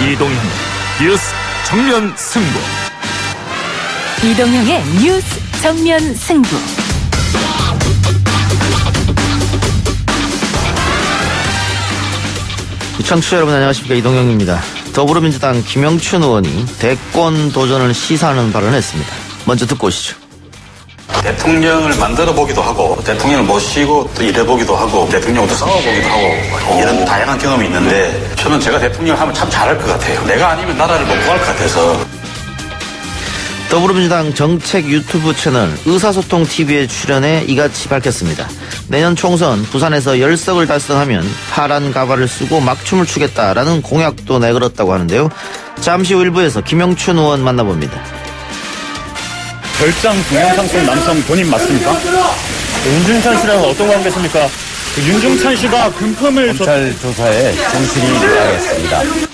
이동형 뉴스 정면 승부. 이동형의 뉴스 정면 승부. 청취자 여러분 안녕하십니까, 이동형입니다. 더불어민주당 김영춘 의원이 대권 도전을 시사하는 발언을 했습니다. 먼저 듣고 오시죠. 대통령을 만들어 보기도 하고 대통령을 모시고 또 일해보기도 하고 대통령도 싸워보기도 하고 이런 다양한 경험이 있는데 저는 제가 대통령을 하면 참 잘할 것 같아요. 내가 아니면 나라를 못 구할 것 같아서. 더불어민주당 정책 유튜브 채널 의사소통TV에 출연해 이같이 밝혔습니다. 내년 총선 부산에서 10석을 달성하면 파란 가발을 쓰고 막춤을 추겠다라는 공약도 내걸었다고 하는데요. 잠시 후 일부에서 김영춘 의원 만나봅니다. 별장 동영상 속 남성 본인 맞습니까? 윤중찬 씨랑 어떤 관계십니까? 윤중찬 씨가 금품을 검찰 조사에 정신이 들어가겠습니다.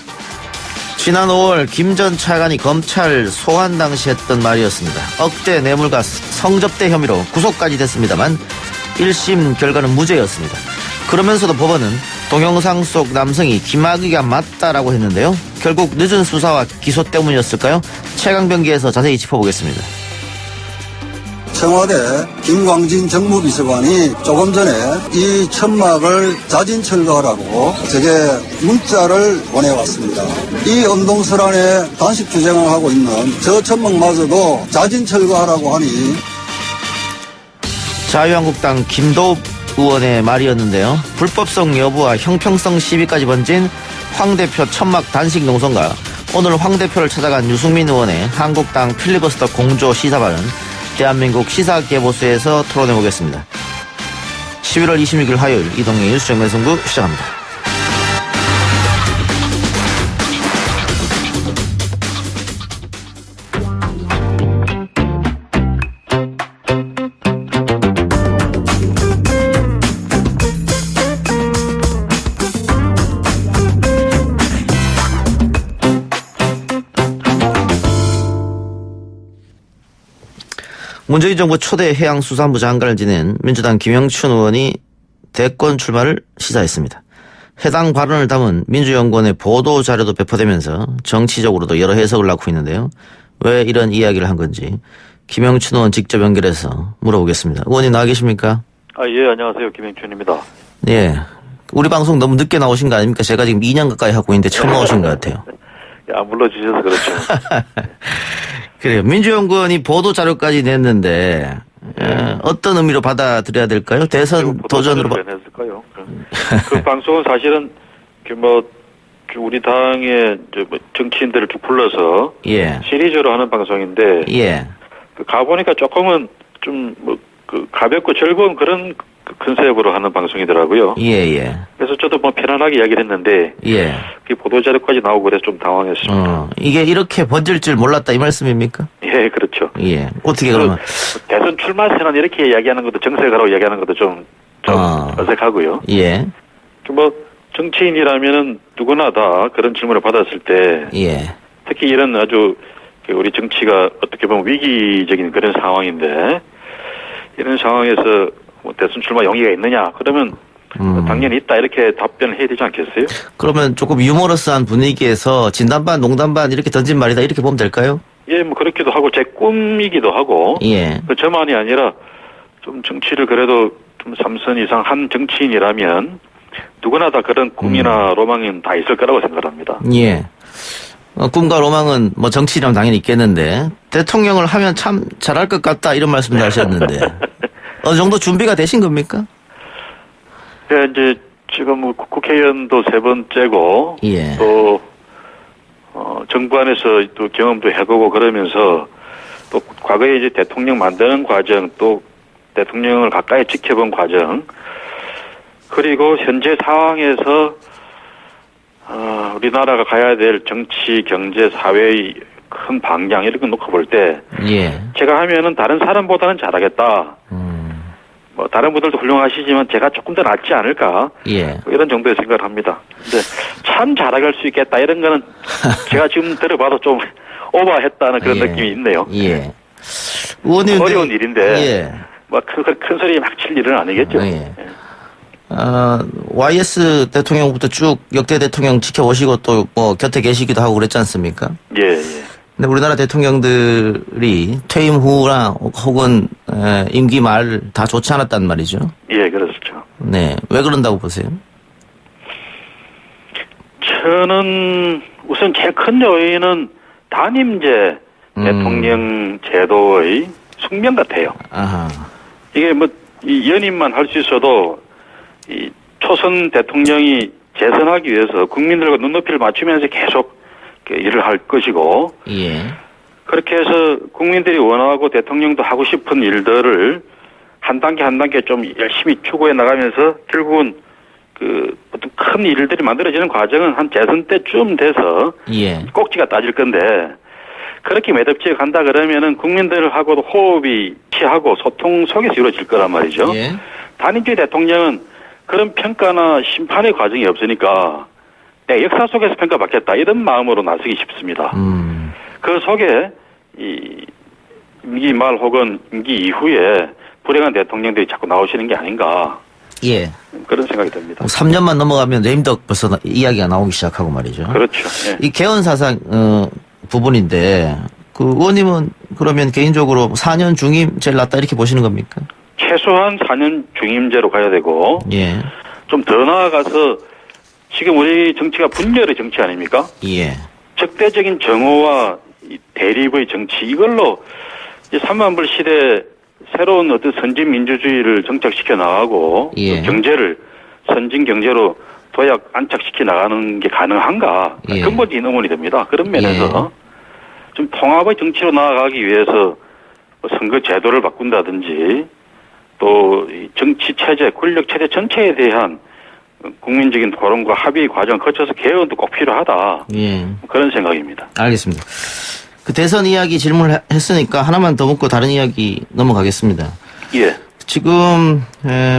지난 5월 김 전 차관이 검찰 소환 당시 했던 말이었습니다. 억대 뇌물과 성접대 혐의로 구속까지 됐습니다만 1심 결과는 무죄였습니다. 그러면서도 법원은 동영상 속 남성이 김학의가 맞다라고 했는데요. 결국 늦은 수사와 기소 때문이었을까요? 최강병기에서 자세히 짚어보겠습니다. 청와대 김광진 정무비서관이 조금 전에 이 천막을 자진 철거하라고 제게 문자를 보내왔습니다. 이 엄동설안에 단식 주장을 하고 있는 저 천막마저도 자진 철거하라고 하니. 자유한국당 김도읍 의원의 말이었는데요. 불법성 여부와 형평성 시비까지 번진 황 대표 천막 단식 농성과 오늘 황 대표를 찾아간 유승민 의원의 한국당 필리버스터 공조 시사 발언, 대한민국 시사개보수에서 토론해보겠습니다. 11월 26일 화요일 이동의 뉴스 정면 승부 시작합니다. 문재인 정부 초대 해양수산부 장관을 지낸 민주당 김영춘 의원이 대권 출마를 시사했습니다. 해당 발언을 담은 민주연구원의 보도자료도 배포되면서 정치적으로도 여러 해석을 낳고 있는데요. 왜 이런 이야기를 한 건지 김영춘 의원 직접 연결해서 물어보겠습니다. 의원님 나와 계십니까? 예, 안녕하세요. 김영춘입니다. 예. 우리 방송 너무 늦게 나오신 거 아닙니까? 제가 지금 2년 가까이 하고 있는데 처음 나오신 것 같아요. 안 불러주셔서 그렇죠. 그래요. 민주연구원이 보도자료까지 냈는데 어떤 의미로 받아들여야 될까요? 대선 도전으로 했을까요? 그 방송은 사실은 우리 당의 정치인들을 쭉 불러서 예. 시리즈로 하는 방송인데 예. 가보니까 조금은 좀 가볍고 즐거운 그런 컨셉으로 하는 방송이더라고요. 예. 그래서 저도 편안하게 이야기를 했는데 예. 그 보도자료까지 나오고 그래서 좀 당황했습니다. 이게 이렇게 번질 줄 몰랐다 이 말씀입니까? 예, 그렇죠. 예. 어떻게 그러면 대선 출마 선언 이렇게 이야기하는 것도 정색하라고 이야기하는 것도 좀 어색하고요. 예. 정치인이라면은 누구나 다 그런 질문을 받았을 때 예. 특히 이런 아주 우리 정치가 어떻게 보면 위기적인 그런 상황인데 이런 상황에서 대선 출마 용의가 있느냐 그러면 당연히 있다 이렇게 답변을 해야 되지 않겠어요? 그러면 조금 유머러스한 분위기에서 진담반 농담반 이렇게 던진 말이다 이렇게 보면 될까요? 예, 그렇기도 하고 제 꿈이기도 하고 예. 저만이 아니라 좀 정치를 그래도 좀 3선 이상 한 정치인이라면 누구나 다 그런 꿈이나 로망은 다 있을 거라고 생각합니다. 예. 꿈과 로망은 정치인이라면 당연히 있겠는데 대통령을 하면 참 잘할 것 같다 이런 말씀도 하셨는데 어느 정도 준비가 되신 겁니까? 네, 이제 지금 국회의원도 3번째고 예. 또 정부 안에서 또 경험도 해보고 그러면서 또 과거에 이제 대통령 만드는 과정 또 대통령을 가까이 지켜본 과정 그리고 현재 상황에서 우리나라가 가야 될 정치, 경제, 사회의 큰 방향 이런 거 놓고 볼 때 예. 제가 하면은 다른 사람보다는 잘하겠다. 다른 분들도 훌륭하시지만 제가 조금 더 낫지 않을까. 예. 이런 정도의 생각을 합니다. 근데 참 잘할 수 있겠다 이런 거는 제가 지금 들어봐도 좀 오버했다는 그런 느낌이 있네요. 예. 의원님 어려운 일인데. 예. 뭐 큰 소리 막 칠 일은 아니겠죠. 예. YS 대통령부터 쭉 역대 대통령 지켜보시고 또 뭐 곁에 계시기도 하고 그랬지 않습니까? 예, 예. 근데 우리나라 대통령들이 퇴임 후나 혹은 임기 말 다 좋지 않았단 말이죠. 예, 그렇죠. 네. 왜 그런다고 보세요? 저는 우선 제일 큰 요인은 단임제 대통령 제도의 숙명 같아요. 아하. 이게 뭐, 이 연임만 할 수 있어도, 이 초선 대통령이 재선하기 위해서 국민들과 눈높이를 맞추면서 계속 일을 할 것이고, 예. 그렇게 해서 국민들이 원하고 대통령도 하고 싶은 일들을 한 단계 한 단계 좀 열심히 추구해 나가면서 결국은 그 어떤 큰 일들이 만들어지는 과정은 한 재선 때쯤 돼서 예. 꼭지가 따질 건데 그렇게 매듭지어 간다 그러면은 국민들하고도 호흡이 취하고 소통 속에서 이루어질 거란 말이죠. 예. 단임제 대통령은 그런 평가나 심판의 과정이 없으니까 내 역사 속에서 평가받겠다 이런 마음으로 나서기 쉽습니다. 그 속에 이 임기 말 혹은 임기 이후에 불행한 대통령들이 자꾸 나오시는 게 아닌가 예. 그런 생각이 듭니다. 3년만 넘어가면 레임덕 벌써 이야기가 나오기 시작하고 말이죠. 그렇죠. 예. 이 개헌 사상 부분인데 그 의원님은 그러면 개인적으로 4년 중임 제일 낫다 이렇게 보시는 겁니까? 최소한 4년 중임제로 가야 되고 예. 좀 더 나아가서 지금 우리 정치가 분열의 정치 아닙니까? 예. 적대적인 정오와 이 대립의 정치 이걸로 이제 3만불 시대 새로운 어떤 선진 민주주의를 정착시켜 나가고 예. 경제를 선진 경제로 도약 안착시켜 나가는 게 가능한가 예. 근본적인 의문이 됩니다. 그런 면에서 좀 통합의 정치로 나아가기 위해서 선거 제도를 바꾼다든지 또 이 정치 체제, 권력 체제 전체에 대한 국민적인 토론과 합의 과정 거쳐서 개헌도 꼭 필요하다. 예. 그런 생각입니다. 알겠습니다. 그 대선 이야기 질문을 했으니까 하나만 더 묻고 다른 이야기 넘어가겠습니다. 예. 지금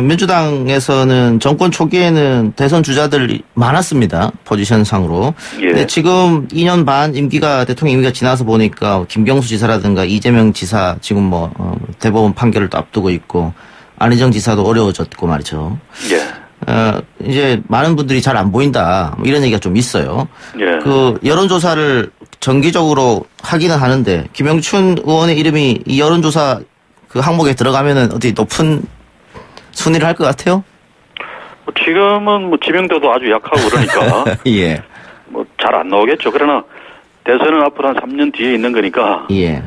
민주당에서는 정권 초기에는 대선 주자들이 많았습니다. 포지션상으로. 예. 근데 지금 2년 반 대통령 임기가 지나서 보니까 김경수 지사라든가 이재명 지사 지금 뭐 대법원 판결을 또 앞두고 있고 안희정 지사도 어려워졌고 말이죠. 예. 이제 많은 분들이 잘 안 보인다. 뭐 이런 얘기가 좀 있어요. 예. 그 여론조사를 정기적으로 하기는 하는데 김영춘 의원의 이름이 이 여론조사 그 항목에 들어가면은 어디 높은 순위를 할 것 같아요? 뭐 지금은 뭐 지명도도 아주 약하고 그러니까 예. 뭐 잘 안 나오겠죠. 그러나 대선은 앞으로 한 3년 뒤에 있는 거니까 예.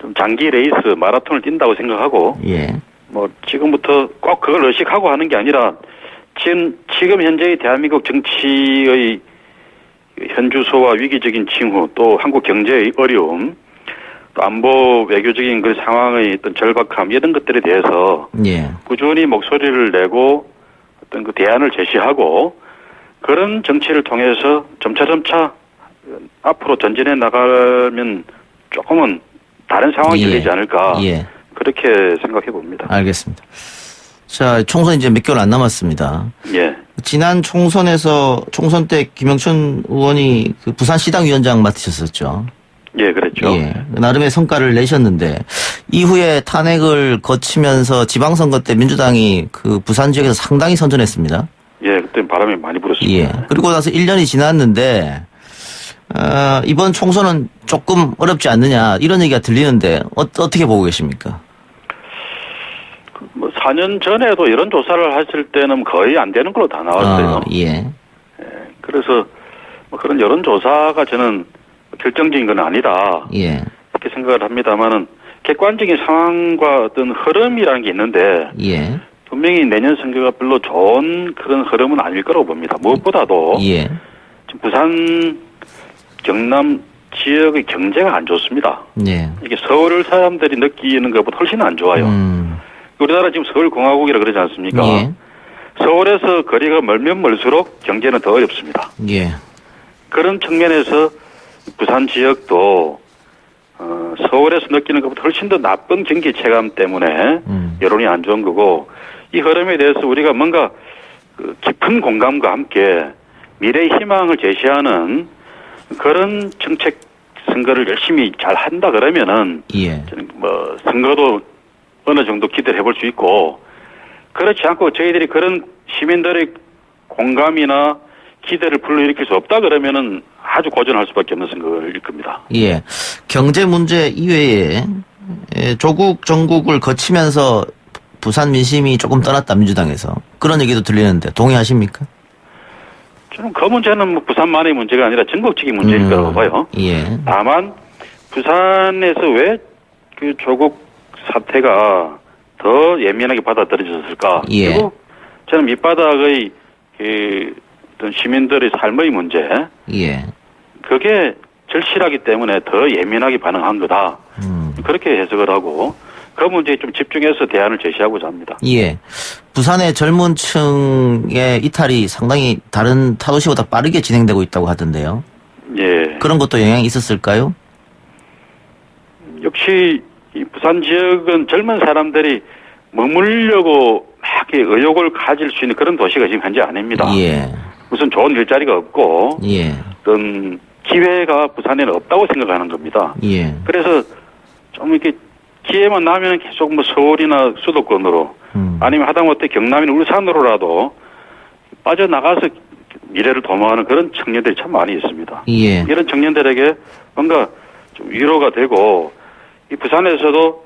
좀 장기 레이스 마라톤을 뛴다고 생각하고 예. 뭐 지금부터 꼭 그걸 의식하고 하는 게 아니라 지금 현재의 대한민국 정치의 현주소와 위기적인 징후 또 한국 경제의 어려움 또 안보 외교적인 그 상황의 어떤 절박함 이런 것들에 대해서 예. 꾸준히 목소리를 내고 어떤 그 대안을 제시하고 그런 정치를 통해서 점차 앞으로 전진해 나가면 조금은 다른 상황이 열리지 않을까 예. 그렇게 생각해 봅니다. 알겠습니다. 자, 총선 이제 몇 개월 안 남았습니다. 예. 지난 총선 때 김영춘 의원이 그 부산시당위원장 맡으셨었죠. 예, 그랬죠. 예. 나름의 성과를 내셨는데 이후에 탄핵을 거치면서 지방선거 때 민주당이 그 부산 지역에서 상당히 선전했습니다. 예, 그때 바람이 많이 불었습니다. 예. 그리고 나서 1년이 지났는데 이번 총선은 조금 어렵지 않느냐 이런 얘기가 들리는데 어떻게 보고 계십니까? 뭐 4년 전에도 이런 조사를 했을 때는 거의 안 되는 걸로 다 나왔어요. 예. 그래서 뭐 그런 여론조사가 저는 결정적인 건 아니다. 예. 이렇게 생각을 합니다만은 객관적인 상황과 어떤 흐름이라는 게 있는데 예. 분명히 내년 선거가 별로 좋은 그런 흐름은 아닐 거라고 봅니다. 무엇보다도 예. 지금 부산 경남 지역의 경제가 안 좋습니다. 예. 이게 서울 사람들이 느끼는 것보다 훨씬 안 좋아요. 우리나라 지금 서울공화국이라 그러지 않습니까? 예. 서울에서 거리가 멀면 멀수록 경제는 더 어렵습니다. 예. 그런 측면에서 부산 지역도 서울에서 느끼는 것보다 훨씬 더 나쁜 경기 체감 때문에 여론이 안 좋은 거고 이 흐름에 대해서 우리가 뭔가 그 깊은 공감과 함께 미래의 희망을 제시하는 그런 정책 선거를 열심히 잘 한다 그러면은 예. 저는 뭐 선거도 어느 정도 기대를 해볼 수 있고 그렇지 않고 저희들이 그런 시민들의 공감이나 기대를 불러일으킬 수 없다 그러면은 아주 고전할 수밖에 없는 선거일 겁니다. 예. 경제 문제 이외에 조국 정국을 거치면서 부산 민심이 조금 떠났다 민주당에서 그런 얘기도 들리는데 동의하십니까? 저는 그 문제는 뭐 부산만의 문제가 아니라 전국적인 문제일 거라고 봐요. 예. 다만 부산에서 왜 그 조국 사태가 더 예민하게 받아들여졌을까? 예. 그리고 저는 밑바닥의 그 어떤 시민들의 삶의 문제, 예. 그게 절실하기 때문에 더 예민하게 반응한 거다. 그렇게 해석을 하고 그 문제에 좀 집중해서 대안을 제시하고자 합니다. 예. 부산의 젊은 층의 이탈이 상당히 다른 타도시보다 빠르게 진행되고 있다고 하던데요. 예. 그런 것도 영향이 있었을까요? 역시 이 부산 지역은 젊은 사람들이 머물려고 막 의욕을 가질 수 있는 그런 도시가 지금 현재 아닙니다. 예. 무슨 좋은 일자리가 없고 예. 어떤 기회가 부산에는 없다고 생각하는 겁니다. 예. 그래서 좀 이렇게 기회만 나면 계속 뭐 서울이나 수도권으로 아니면 하다못해 경남이나 울산으로라도 빠져나가서 미래를 도모하는 그런 청년들이 참 많이 있습니다. 예. 이런 청년들에게 뭔가 좀 위로가 되고 이 부산에서도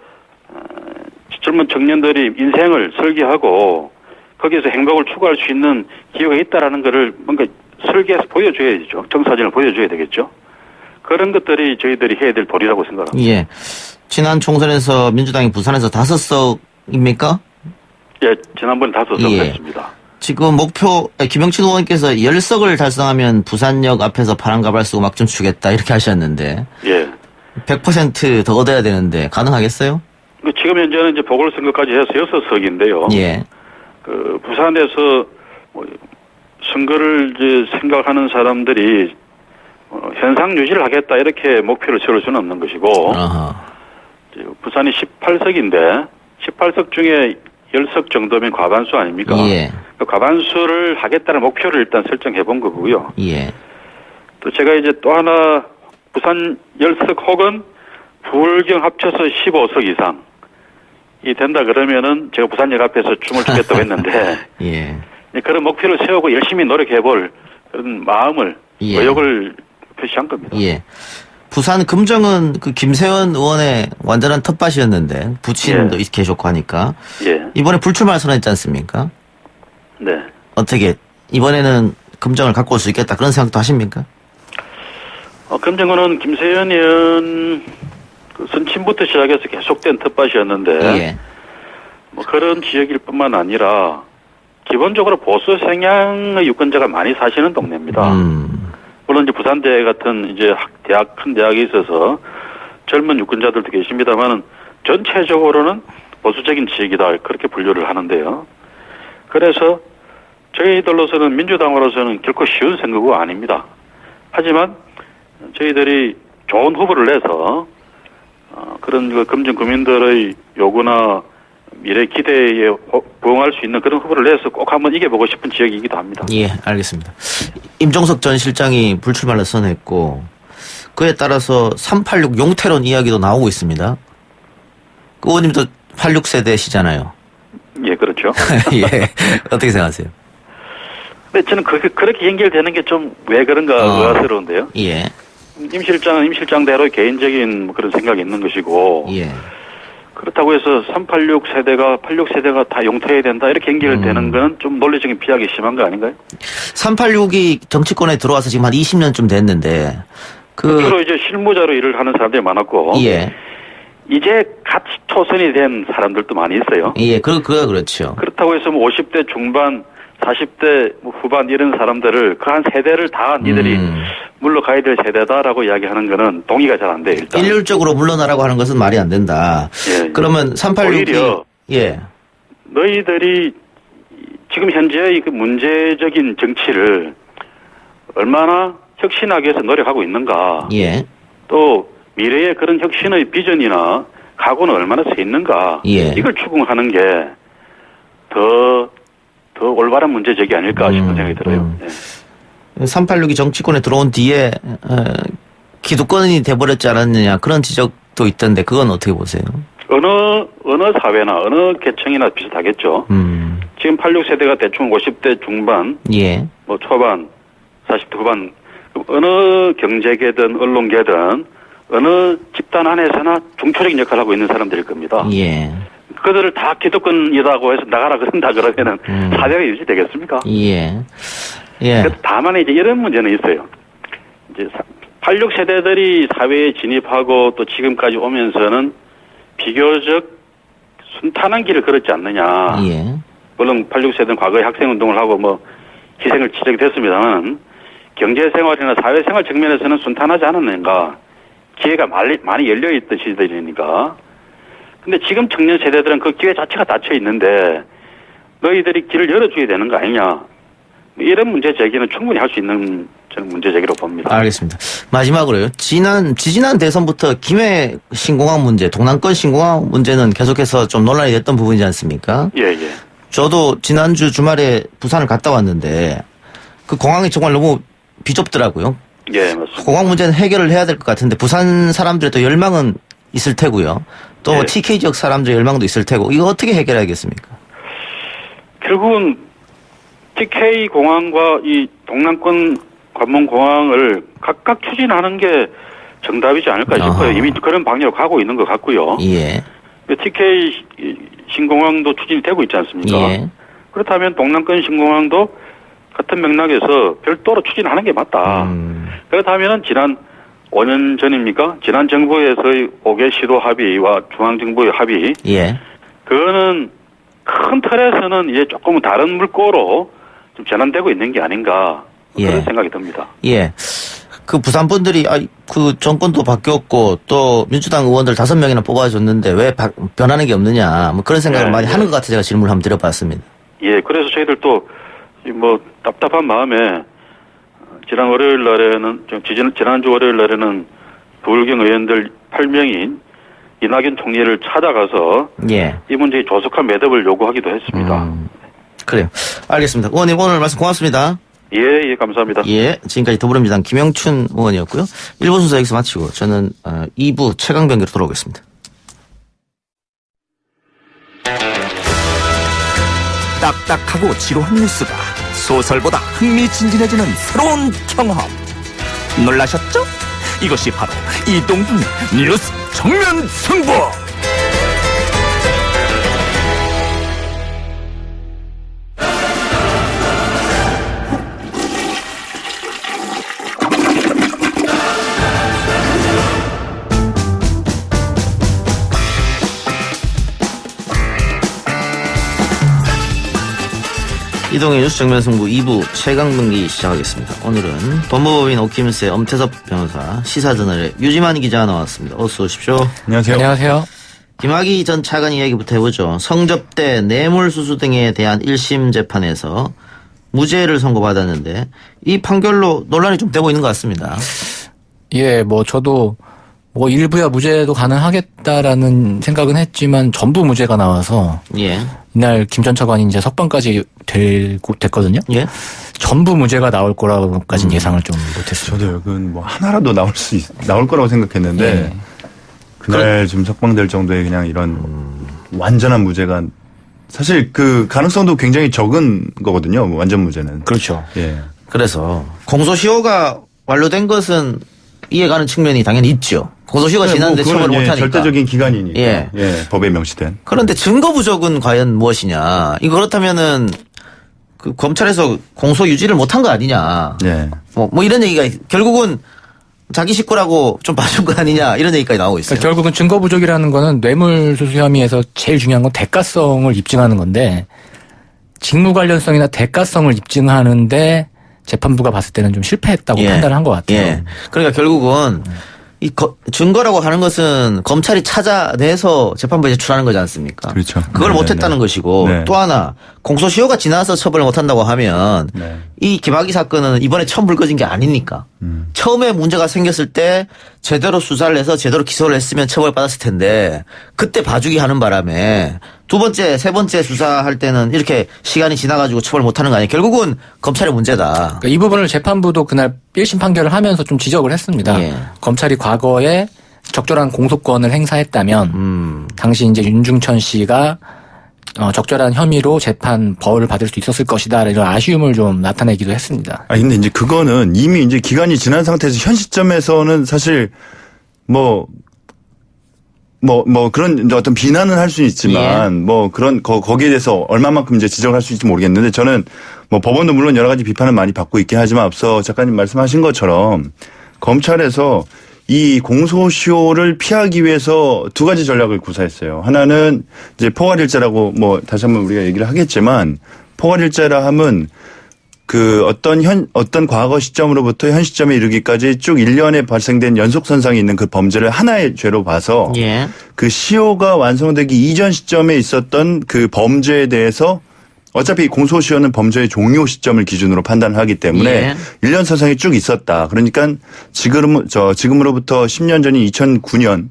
젊은 청년들이 인생을 설계하고 거기에서 행복을 추구할 수 있는 기회가 있다라는 것을 뭔가 설계해서 보여줘야죠. 정사진을 보여줘야 되겠죠. 그런 것들이 저희들이 해야 될 도리라고 생각합니다. 예. 지난 총선에서 민주당이 부산에서 5석입니까? 예, 지난번에 5석 예. 했습니다. 지금 목표, 김영춘 의원께서 10석을 달성하면 부산역 앞에서 파란 가발 쓰고 막 좀 주겠다 이렇게 하셨는데. 예. 100% 더 얻어야 되는데 가능하겠어요? 지금 현재는 이제 보궐선거까지 해서 6석인데요. 예. 그 부산에서 뭐 선거를 이제 생각하는 사람들이 현상 유지를 하겠다 이렇게 목표를 세울 수는 없는 것이고 아하. 부산이 18석인데 18석 중에 10석 정도면 과반수 아닙니까? 예. 그 과반수를 하겠다는 목표를 일단 설정해 본 거고요. 예. 또 제가 이제 또 하나 부산 10석 혹은 부울경 합쳐서 15석 이상이 된다 그러면은 제가 부산역 앞에서 춤을 추겠다고 했는데 예. 그런 목표를 세우고 열심히 노력해 볼 그런 마음을 예. 의욕을 표시한 겁니다. 예. 부산 금정은 그 김세원 의원의 완전한 텃밭이었는데 부친도 예. 계셨고 하니까 예. 이번에 불출마를 선언했지 않습니까? 네. 어떻게 이번에는 금정을 갖고 올 수 있겠다 그런 생각도 하십니까? 금정은 김세현 의원 그 선친부터 시작해서 계속된 텃밭이었는데 예. 뭐 그런 지역일 뿐만 아니라 기본적으로 보수 성향의 유권자가 많이 사시는 동네입니다. 물론 이제 부산대 같은 이제 큰 대학에 있어서 젊은 유권자들도 계십니다만은 전체적으로는 보수적인 지역이다 그렇게 분류를 하는데요. 그래서 저희들로서는 민주당으로서는 결코 쉬운 선거가 아닙니다. 하지만 저희들이 좋은 후보를 내서 그런 그 금정 구민들의 요구나 미래 기대에 부응할 수 있는 그런 후보를 내서 꼭 한번 이겨보고 싶은 지역이기도 합니다. 예, 알겠습니다. 임종석 전 실장이 불출마를 선언했고 그에 따라서 386 용태론 이야기도 나오고 있습니다. 그 의원님도 86세대시잖아요. 예, 그렇죠. 예, 어떻게 생각하세요? 근데 저는 그렇게 연결되는 게 좀 왜 그런가 의아스러운데요. 예. 임 실장은 임 실장대로 개인적인 그런 생각이 있는 것이고 예. 그렇다고 해서 386 세대가 86세대가 다 용퇴해야 된다 이렇게 연결되는 건 좀 논리적인 비약이 심한 거 아닌가요? 386이 정치권에 들어와서 지금 한 20년 됐는데 주로 이제 실무자로 일을 하는 사람들이 많았고 예. 이제 갓 초선이 된 사람들도 많이 있어요. 예, 그렇죠. 그렇다고 해서 뭐 50대 중반 40대 후반 이런 사람들을 그 한 세대를 다 니들이 물러가야 될 세대다라고 이야기하는 거는 동의가 잘 안 돼요. 일단 일률적으로 물러나라고 하는 것은 말이 안 된다. 예, 그러면 386이 오히려 예. 너희들이 지금 현재의 그 문제적인 정치를 얼마나 혁신하기 위해서 노력하고 있는가. 예. 또 미래의 그런 혁신의 비전이나 각오는 얼마나 서 있는가. 예. 이걸 추궁하는 게 더 올바른 문제적이 아닐까 싶은 생각이 들어요. 예. 386이 정치권에 들어온 뒤에 기득권이 돼버렸지 않았느냐 그런 지적도 있던데 그건 어떻게 보세요? 어느 어느 사회나 어느 계층이나 비슷하겠죠. 지금 86세대가 대충 50대 중반, 예. 뭐 초반, 40대 후반, 어느 경제계든 언론계든 어느 집단 안에서나 중초적인 역할을 하고 있는 사람들일 겁니다. 예. 그들을 다 기득권이라고 해서 나가라 그런다 그러면은 사회가 유지되겠습니까? 예. 예. 다만 이제 이런 문제는 있어요. 이제 86세대들이 사회에 진입하고 또 지금까지 오면서는 비교적 순탄한 길을 걸었지 않느냐. 예. 물론 86세대는 과거에 학생운동을 하고 뭐 희생을 치르게 됐습니다만 경제생활이나 사회생활 측면에서는 순탄하지 않았는가. 기회가 많이 열려있던 시대이니까. 근데 지금 청년 세대들은 그 기회 자체가 닫혀 있는데 너희들이 길을 열어줘야 되는 거 아니냐. 이런 문제 제기는 충분히 할 수 있는 저는 문제 제기로 봅니다. 알겠습니다. 마지막으로요. 지지난 대선부터 김해 신공항 문제, 동남권 신공항 문제는 계속해서 좀 논란이 됐던 부분이지 않습니까? 예, 예. 저도 지난주 주말에 부산을 갔다 왔는데 그 공항이 정말 너무 비좁더라고요. 예, 맞습니다. 공항 문제는 해결을 해야 될 것 같은데 부산 사람들의 또 열망은 있을 테고요. 또 예. TK 지역 사람들의 열망도 있을 테고 이거 어떻게 해결하겠습니까? 결국은 TK 공항과 이 동남권 관문 공항을 각각 추진하는 게 정답이지 않을까 싶어요. 이미 그런 방향으로 가고 있는 것 같고요. 예. TK 신공항도 추진이 되고 있지 않습니까? 예. 그렇다면 동남권 신공항도 같은 맥락에서 별도로 추진하는 게 맞다. 그렇다면은 지난 5년 전입니까? 지난 정부에서의 5개 시도 합의와 중앙정부의 합의. 예. 그거는 큰 틀에서는 이제 조금 다른 물꼬로 좀 전환되고 있는 게 아닌가. 그런 예. 생각이 듭니다. 예. 그 부산 분들이 그 정권도 바뀌었고 또 민주당 의원들 5명이나 뽑아줬는데 왜 변하는 게 없느냐 뭐 그런 생각을 네, 많이 네. 하는 것 같아 제가 질문을 한번 드려봤습니다. 예, 그래서 저희들도 뭐 답답한 마음에 지난 월요일 날에는 지난주 월요일 날에는 부울경 의원들 8명인 이낙연 총리를 찾아가서 예. 이 문제의 조속한 매듭을 요구하기도 했습니다. 그래요. 알겠습니다. 의원님 오늘 말씀 고맙습니다. 예, 감사합니다. 예. 지금까지 더불어민주당 김영춘 의원이었고요. 1부 순서 여기서 마치고 저는 2부 최강병기로 돌아오겠습니다. 딱딱하고 지루한 뉴스가 소설보다 흥미진진해지는 새로운 경험. 놀라셨죠? 이것이 바로 이동준의 뉴스 정면 승부. 이동의 뉴스 정면 승부 2부 최강병기 시작하겠습니다. 오늘은 법무법인 오킴스의 엄태섭 변호사, 시사저널의 유지만 기자가 나왔습니다. 어서 오십시오. 안녕하세요. 안녕하세요. 김학의 전 차관 이야기부터 해보죠. 성접대, 뇌물수수 등에 대한 1심 재판에서 무죄를 선고받았는데 이 판결로 논란이 좀 되고 있는 것 같습니다. 예, 뭐 저도 뭐 일부야 무죄도 가능하겠다라는 생각은 했지만 전부 무죄가 나와서 예. 이날 김 전 차관이 이제 석방까지 됐거든요. 예. 전부 무죄가 나올 거라고까지는 예상을 좀 못했습니다. 저도 뭐 하나라도 나올 거라고 생각했는데 예. 그날 좀 석방될 정도의 그냥 이런 완전한 무죄가 사실 그 가능성도 굉장히 적은 거거든요. 완전 무죄는. 그렇죠. 예. 그래서 공소시효가 완료된 것은 이해가는 측면이 당연히 있죠. 공소시효가 지났는데 처벌을 못하니까. 절대적인 기간이니까. 예. 법에 명시된. 그런데 증거 부족은 과연 무엇이냐. 이거 그렇다면은 그 검찰에서 공소 유지를 못한 거 아니냐. 예. 뭐 이런 얘기가 결국은 자기 식구라고 좀 봐준 거 아니냐 이런 얘기까지 나오고 있어요. 그러니까 결국은 증거 부족이라는 거는 뇌물수수 혐의에서 제일 중요한 건 대가성을 입증하는 건데 직무 관련성이나 대가성을 입증하는데 재판부가 봤을 때는 좀 실패했다고 예. 판단을 한 것 같아요. 예. 그러니까 결국은 이 증거라고 하는 것은 검찰이 찾아내서 재판부에 제출하는 거지 않습니까? 그렇죠. 그걸 네, 못했다는 네. 것이고 네. 또 하나 공소시효가 지나서 처벌을 못한다고 하면 네. 이 김학의 사건은 이번에 처음 불거진 게 아니니까 처음에 문제가 생겼을 때 제대로 수사를 해서 제대로 기소를 했으면 처벌받았을 텐데 그때 봐주기 하는 바람에 두 번째, 세 번째 수사할 때는 이렇게 시간이 지나가지고 처벌 못하는 거 아니에요. 결국은 검찰의 문제다. 그러니까 이 부분을 재판부도 그날 1심 판결을 하면서 좀 지적을 했습니다. 예. 검찰이 과거에 적절한 공소권을 행사했다면 당시 이제 윤중천 씨가 적절한 혐의로 재판 벌을 받을 수 있었을 것이다 이런 아쉬움을 좀 나타내기도 했습니다. 아 근데 이제 그거는 이미 이제 기간이 지난 상태에서 현 시점에서는 사실 뭐 그런 이제 어떤 비난은 할 수 있지만 뭐 그런 거기에 대해서 얼마만큼 이제 지적할 수 있을지 모르겠는데 저는 뭐 법원도 물론 여러 가지 비판을 많이 받고 있긴 하지만 앞서 작가님 말씀하신 것처럼 검찰에서 이 공소시효를 피하기 위해서 두 가지 전략을 구사했어요. 하나는 이제 포괄일자라고 뭐 다시 한번 우리가 얘기를 하겠지만 포괄일자라 함은 그 어떤 과거 시점으로부터 현 시점에 이르기까지 쭉 1년에 발생된 연속선상이 있는 그 범죄를 하나의 죄로 봐서 그 시효가 완성되기 이전 시점에 있었던 그 범죄에 대해서 어차피 공소시효는 범죄의 종료 시점을 기준으로 판단을 하기 때문에 1년 선상이 쭉 있었다. 그러니까 지금으로부터 10년 전인 2009년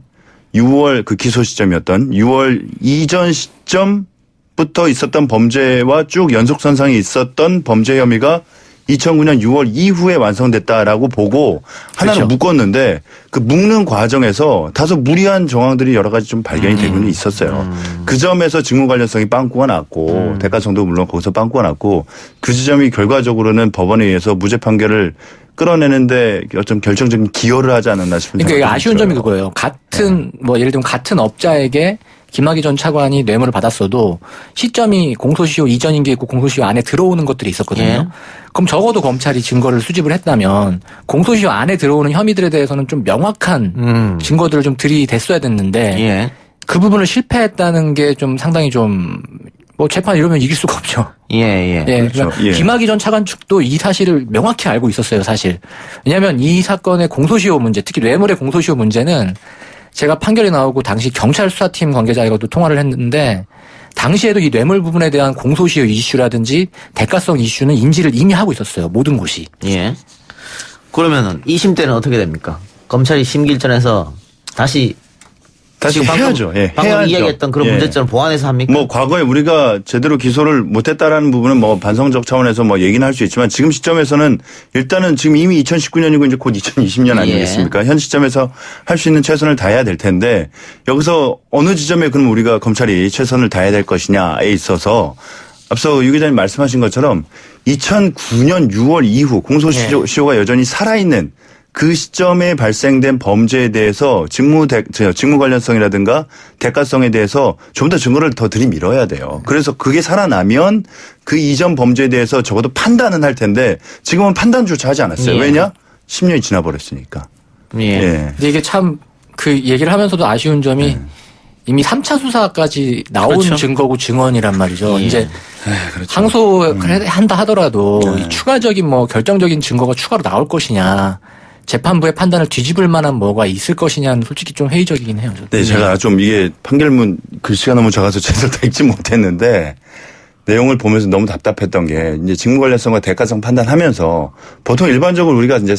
6월 그 기소 시점이었던 6월 이전 시점부터 있었던 범죄와 쭉 연속선상이 있었던 범죄 혐의가 2009년 6월 이후에 완성됐다라고 보고 하나는 묶었는데 그 묶는 과정에서 다소 무리한 정황들이 여러 가지 좀 발견이 되고는 있었어요. 그 점에서 직무 관련성이 빵꾸가 났고 대가성도 물론 거기서 빵꾸가 났고 그 지점이 결과적으로는 법원에 의해서 무죄 판결을 끌어내는데 어떤 결정적인 기여를 하지 않았나 싶은 생각이 그러니까 아쉬운 들어요. 점이 그거예요. 같은 뭐 예를 들면 같은 업자에게 김학의 전 차관이 뇌물을 받았어도 시점이 공소시효 이전인 게 있고 공소시효 안에 들어오는 것들이 있었거든요. 그럼 적어도 검찰이 증거를 수집을 했다면 공소시효 안에 들어오는 혐의들에 대해서는 좀 명확한 증거들을 좀 들이댔어야 됐는데 그 부분을 실패했다는 게 좀 상당히 좀 뭐 재판 이러면 이길 수가 없죠. 그렇죠. 그러니까 김학의 전 차관 측도 이 사실을 명확히 알고 있었어요, 사실. 왜냐하면 이 사건의 공소시효 문제, 특히 뇌물의 공소시효 문제는 제가 판결이 나오고 당시 경찰 수사팀 관계자하고도 통화를 했는데 당시에도 이 뇌물 부분에 대한 공소시효 이슈라든지 대가성 이슈는 인지를 이미 하고 있었어요. 모든 곳이. 그러면은 2심 때는 어떻게 됩니까? 검찰이 심기일전에서 다시 해야죠. 방금 해야죠. 이야기했던 그런 문제점을 보완해서 합니까? 뭐 과거에 우리가 제대로 기소를 못했다라는 부분은 뭐 반성적 차원에서 뭐 얘기는 할 수 있지만 지금 시점에서는 일단은 지금 이미 2019년이고 이제 곧 2020년 아니겠습니까? 현 시점에서 할 수 있는 최선을 다해야 될 텐데 여기서 어느 지점에 그럼 우리가 검찰이 최선을 다해야 될 것이냐에 있어서 앞서 유 기자님 말씀하신 것처럼 2009년 6월 이후 공소시효가 여전히 살아있는 그 시점에 발생된 범죄에 대해서 직무 관련성이라든가 대가성에 대해서 좀 더 증거를 더 들이밀어야 돼요. 그래서 그게 살아나면 그 이전 범죄에 대해서 적어도 판단은 할 텐데 지금은 판단조차 하지 않았어요. 왜냐? 10년이 지나버렸으니까. 근데 이게 참 그 얘기를 하면서도 아쉬운 점이 이미 3차 수사까지 나온 증거고 증언이란 말이죠. 이제 항소를 한다 하더라도 이 추가적인 뭐 결정적인 증거가 추가로 나올 것이냐. 재판부의 판단을 뒤집을 만한 뭐가 있을 것이냐는 솔직히 좀 회의적이긴 해요. 저도. 네, 제가 좀 이게 판결문 글씨가 너무 작아서 제대로 다 읽지 못했는데 내용을 보면서 너무 답답했던 게 이제 직무 관련성과 대가성 판단하면서 보통 일반적으로 우리가 이제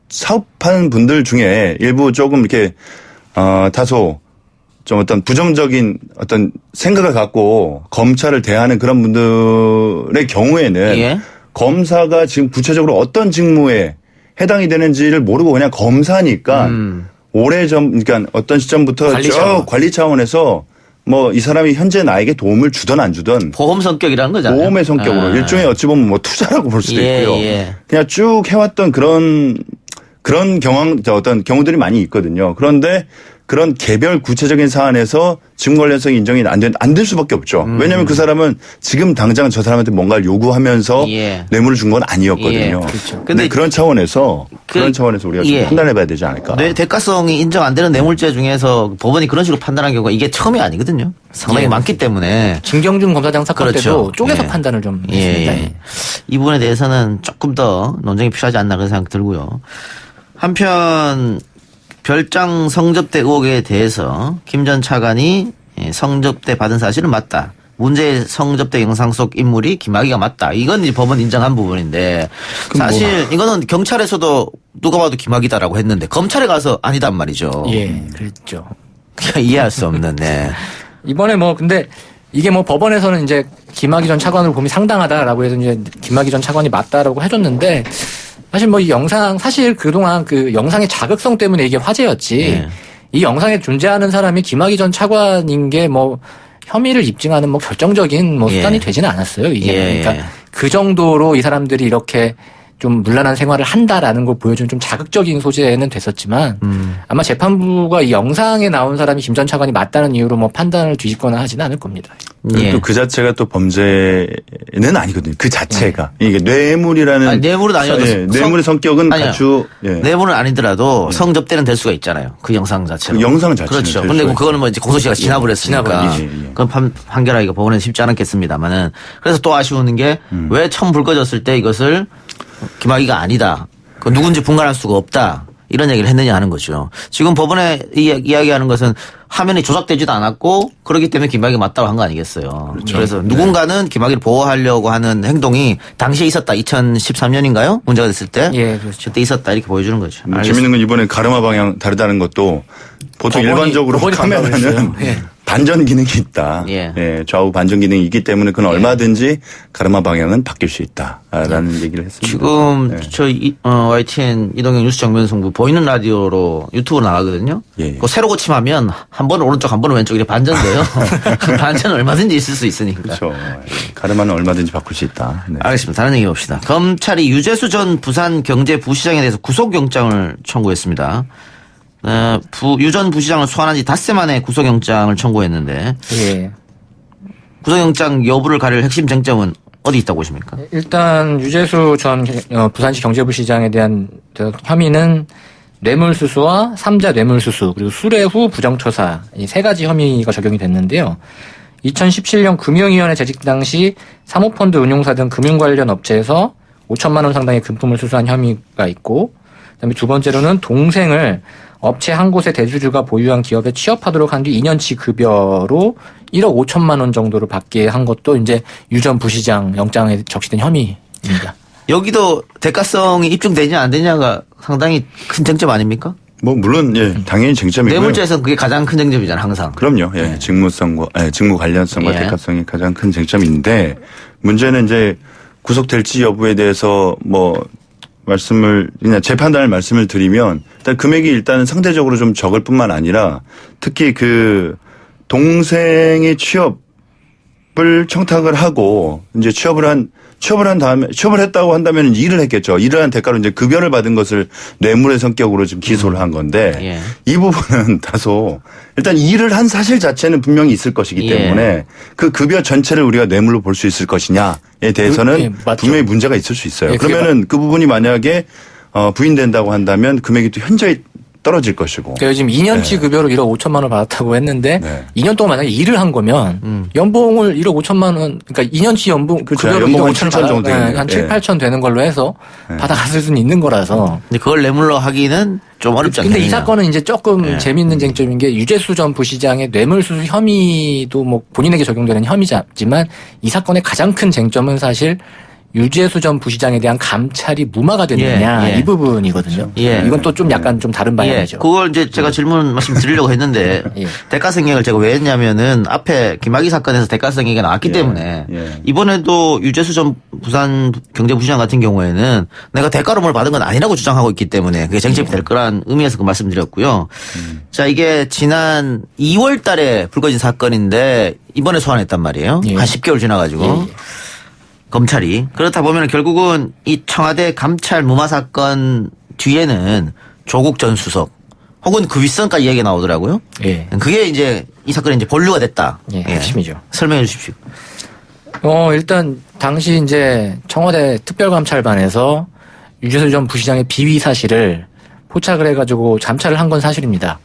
사업하는 분들 중에 일부 조금 이렇게 다소 좀 어떤 부정적인 어떤 생각을 갖고 검찰을 대하는 그런 분들의 경우에는 검사가 지금 구체적으로 어떤 직무에 해당이 되는지를 모르고 그냥 검사니까 그러니까 어떤 시점부터 관리 차원에서 뭐 이 사람이 현재 나에게 도움을 주든 안 주든 보험 성격이라는 거잖아요. 보험의 성격으로 일종의 어찌 보면 뭐 투자라고 볼 수도 있고요. 그냥 쭉 해왔던 그런 어떤 경우들이 많이 있거든요. 그런데 그런 개별 구체적인 사안에서 직무 관련성이 인정이 안 될 수밖에 없죠. 왜냐하면 그 사람은 지금 당장 저 사람한테 뭔가를 요구하면서 뇌물을 준 건 아니었거든요. 그렇죠. 근데 그런 차원에서 우리가 좀 판단해봐야 되지 않을까. 대가성이 인정 안 되는 뇌물죄 중에서 법원이 그런 식으로 판단한 경우가 이게 처음이 아니거든요. 상당히 많기 때문에. 진경준 검사장 사건 때도 쪼개서 판단을 좀 했습니다. 이 부분에 대해서는 조금 더 논쟁이 필요하지 않나 그런 생각 들고요. 한편 별장 성접대 의혹에 대해서 김 전 차관이 성접대 받은 사실은 맞다. 문제의 성접대 영상 속 인물이 김학의가 맞다. 이건 이제 법원 인정한 부분인데 사실 이거는 경찰에서도 누가 봐도 김학의다라고 했는데 검찰에 가서 아니단 말이죠. 그랬죠. 이해할 수 없는. 이번에 뭐 근데 이게 뭐 법원에서는 이제 김학의 전 차관으로 봄이 상당하다라고 해서 이제 김학의 전 차관이 맞다라고 해줬는데 사실 뭐 이 영상 사실 그동안 그 영상의 자극성 때문에 이게 화제였지 이 영상에 존재하는 사람이 김학의 전 차관인 게 뭐 혐의를 입증하는 뭐 결정적인 뭐 수단이 되지는 않았어요. 이게 그러니까 그 정도로 이 사람들이 이렇게 좀 문란한 생활을 한다라는 걸 보여주는 좀 자극적인 소재는 됐었지만 아마 재판부가 이 영상에 나온 사람이 김 전 차관이 맞다는 이유로 뭐 판단을 뒤집거나 하지는 않을 겁니다. 또 그 자체가 또 범죄는 아니거든요. 그 자체가 이게 뇌물이라는 아니, 뇌물은 아니어도 뇌물의 성격은 아주 뇌물은 아니더라도 성접대는 될 수가 있잖아요. 그 영상 자체로. 그 영상 자체는 그렇죠. 될 근데 수가 그거는 뭐 이제 공소시효가 지나버렸으니까. 그건 판결하기가 법원은 쉽지 않았겠습니다만은 그래서 또 아쉬운 게 왜 처음 불 꺼졌을 때 이것을 김학의가 아니다. 그 누군지 분간할 수가 없다. 이런 얘기를 했느냐 하는 거죠. 지금 법원에 이야기하는 것은 화면이 조작되지도 않았고 그렇기 때문에 김학의가 맞다고 한 거 아니겠어요. 그렇죠. 그래서 누군가는 김학의를 보호하려고 하는 행동이 당시에 있었다. 2013년인가요? 문제가 됐을 때. 예, 그렇죠. 그때 있었다. 이렇게 보여주는 거죠. 재밌는 건 이번에 가르마 방향 다르다는 것도 보통 일반적으로 카메라는 반전 기능이 있다. 좌우 반전 기능이 있기 때문에 그건 얼마든지 가르마 방향은 바뀔 수 있다라는 얘기를 했습니다. 지금 저희 YTN 이동형 뉴스 정면 승부 보이는 라디오로 유튜브로 나가거든요. 그거 새로 고침하면 한 번은 오른쪽 한 번은 왼쪽 이렇게 반전돼요. 반전은 얼마든지 있을 수 있으니까. 그렇죠. 가르마는 얼마든지 바꿀 수 있다. 네. 알겠습니다. 다른 얘기 봅시다. 검찰이 유재수 전 부산경제부시장에 대해서 구속영장을 청구했습니다. 유 전 부시장을 소환한 지 닷새 만에 구속영장을 청구했는데 구속영장 여부를 가릴 핵심 쟁점은 어디 있다고 보십니까? 일단 유재수 전 부산시 경제부시장에 대한 혐의는 뇌물수수와 삼자 뇌물수수 그리고 수뢰 후 부정처사 이 세 가지 혐의가 적용이 됐는데요. 2017년 금융위원회 재직 당시 사모펀드 운용사 등 금융 관련 업체에서 5천만 원 상당의 금품을 수수한 혐의가 있고 그다음에 두 번째로는 동생을 업체 한 곳의 대주주가 보유한 기업에 취업하도록 한 뒤 2년치 급여로 1억 5천만 원 정도를 받게 한 것도 이제 유 전 부시장 영장에 적시된 혐의입니다. 여기도 대가성이 입증되냐 안 되냐가 상당히 큰 쟁점 아닙니까? 뭐 물론 당연히 쟁점이고요. 뇌물죄에서는 그게 가장 큰 쟁점이잖아요, 항상. 그럼요. 직무성과 직무 관련성과 대가성이 가장 큰 쟁점인데 문제는 이제 구속될지 여부에 대해서 뭐 그냥 제 판단을 말씀을 드리면 일단 금액이 일단은 상대적으로 좀 적을 뿐만 아니라 특히 그 동생의 취업을 청탁을 하고 이제 취업을 한 다음에 취업을 했다고 한다면 일을 했겠죠. 일을 한 대가로 이제 급여를 받은 것을 뇌물의 성격으로 지금 기소를 한 건데 이 부분은 다소 일단 일을 한 사실 자체는 분명히 있을 것이기 때문에 그 급여 전체를 우리가 뇌물로 볼 수 있을 것이냐에 대해서는 분명히 문제가 있을 수 있어요. 그러면은 그 부분이 만약에 부인된다고 한다면 금액이 또 현저히 떨어질 것이고. 그러니까 지금 2년치 급여로 1억 5천만 원 받았다고 했는데 2년 동안 만약에 일을 한 거면 연봉을 1억 5천만 원 그러니까 2년치 연봉 그 급여로 1억 5천 정도 한 7, 8천 되는 걸로 해서 받아갔을 수는 있는 거라서. 근데 그걸 뇌물로 하기는 좀 어렵지 않겠냐. 근데 이 사건은 이제 조금 재미있는 쟁점인 게 유재수 전 부시장의 뇌물수수 혐의도 뭐 본인에게 적용되는 혐의지만 이 사건의 가장 큰 쟁점은 사실 유재수 전 부시장에 대한 감찰이 무마가 됐느냐 이 부분이거든요. 이건 또 좀 약간 좀 다른 방향이죠. 그걸 이제 제가 질문 말씀 드리려고 했는데 대가성 얘기를 제가 왜 했냐면은 앞에 김학의 사건에서 대가성 얘기가 나왔기 때문에 이번에도 유재수 전 부산 경제부시장 같은 경우에는 내가 대가로 뭘 받은 건 아니라고 주장하고 있기 때문에 그게 쟁점이 될 거란 의미에서 그 말씀드렸고요. 자, 이게 지난 2월 달에 불거진 사건인데 이번에 소환했단 말이에요. 한 10개월 지나가지고. 검찰이. 그렇다 보면 결국은 이 청와대 감찰 무마 사건 뒤에는 조국 전 수석 혹은 그 윗선까지 얘기가 나오더라고요. 그게 이제 이 사건이 이제 본류가 됐다. 핵심이죠. 설명해 주십시오. 일단 당시 이제 청와대 특별감찰반에서 유재수 전 부시장의 비위 사실을 포착을 해가지고 감찰을 한 건 사실입니다.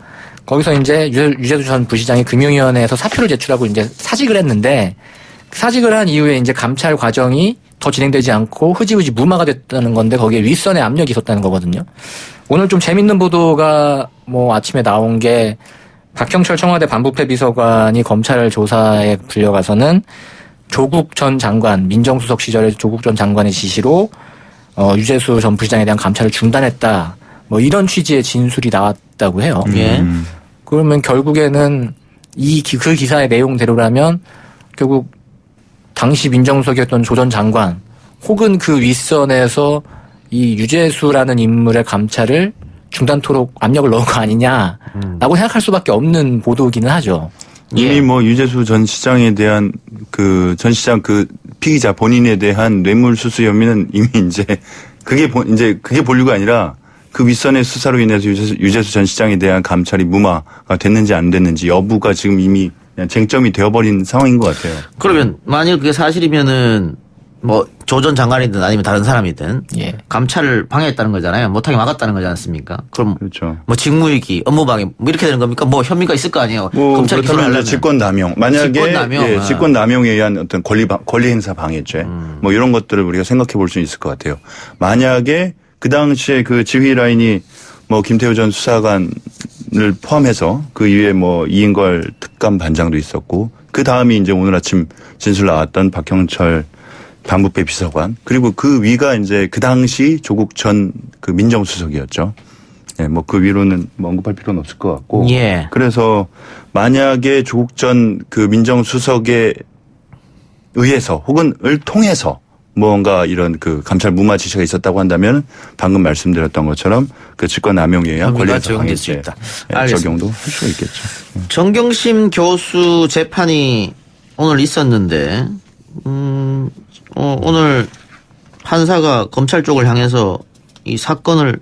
거기서 이제 유재수 전 부시장이 금융위원회에서 사표를 제출하고 이제 사직을 했는데 사직을 한 이후에 이제 감찰 과정이 더 진행되지 않고 흐지부지 무마가 됐다는 건데 거기에 윗선의 압력이 있었다는 거거든요. 오늘 좀 재밌는 보도가 뭐 아침에 나온 게 박형철 청와대 반부패 비서관이 검찰 조사에 불려가서는 조국 전 장관, 민정수석 시절에 조국 전 장관의 지시로 유재수 전 부시장에 대한 감찰을 중단했다. 뭐 이런 취지의 진술이 나왔다고 해요. 그러면 결국에는 그 기사의 내용대로라면 결국 당시 민정수석이었던 조 전 장관 혹은 그 윗선에서 이 유재수라는 인물의 감찰을 중단토록 압력을 넣은 거 아니냐라고 생각할 수밖에 없는 보도기는 하죠. 이미 뭐 유재수 전 시장에 대한 그 전 시장 그 피의자 본인에 대한 뇌물수수 혐의는 이미 이제 그게 본류가 아니라 그 윗선의 수사로 인해서 유재수 전 시장에 대한 감찰이 무마가 됐는지 안 됐는지 여부가 지금 이미 그냥 쟁점이 되어버린 상황인 것 같아요. 그러면 만일 그게 사실이면은 뭐 조 전 장관이든 아니면 다른 사람이든 감찰을 방해했다는 거잖아요. 못하게 막았다는 거지 않습니까? 그럼 그렇죠. 뭐 직무유기, 업무방해 뭐 이렇게 되는 겁니까? 뭐 혐의가 있을 거 아니에요. 뭐 검찰이 기소를 그렇다면 하려면. 이제 직권남용 만약에 직권남용. 직권남용에 의한 어떤 권리행사 방해죄 뭐 이런 것들을 우리가 생각해 볼 수 있을 것 같아요. 만약에 그 당시에 그 지휘 라인이 뭐 김태우 전 수사관을 포함해서 그 이후에 뭐 이인걸 특감 반장도 있었고 그 다음이 이제 오늘 아침 진술 나왔던 박형철 반부패 비서관 그리고 그 위가 이제 그 당시 조국 전 그 민정수석이었죠. 예, 뭐 그 위로는 뭐 언급할 필요는 없을 것 같고. 예. 그래서 만약에 조국 전 그 민정수석에 의해서 혹은 을 통해서 뭔가 이런 그 감찰 무마 지시가 있었다고 한다면 방금 말씀드렸던 것처럼 그 직권남용에 의한 권리행사 방해죄 적용도 할 수가 있겠죠. 정경심 교수 재판이 오늘 있었는데 오늘 판사가 검찰 쪽을 향해서 이 사건을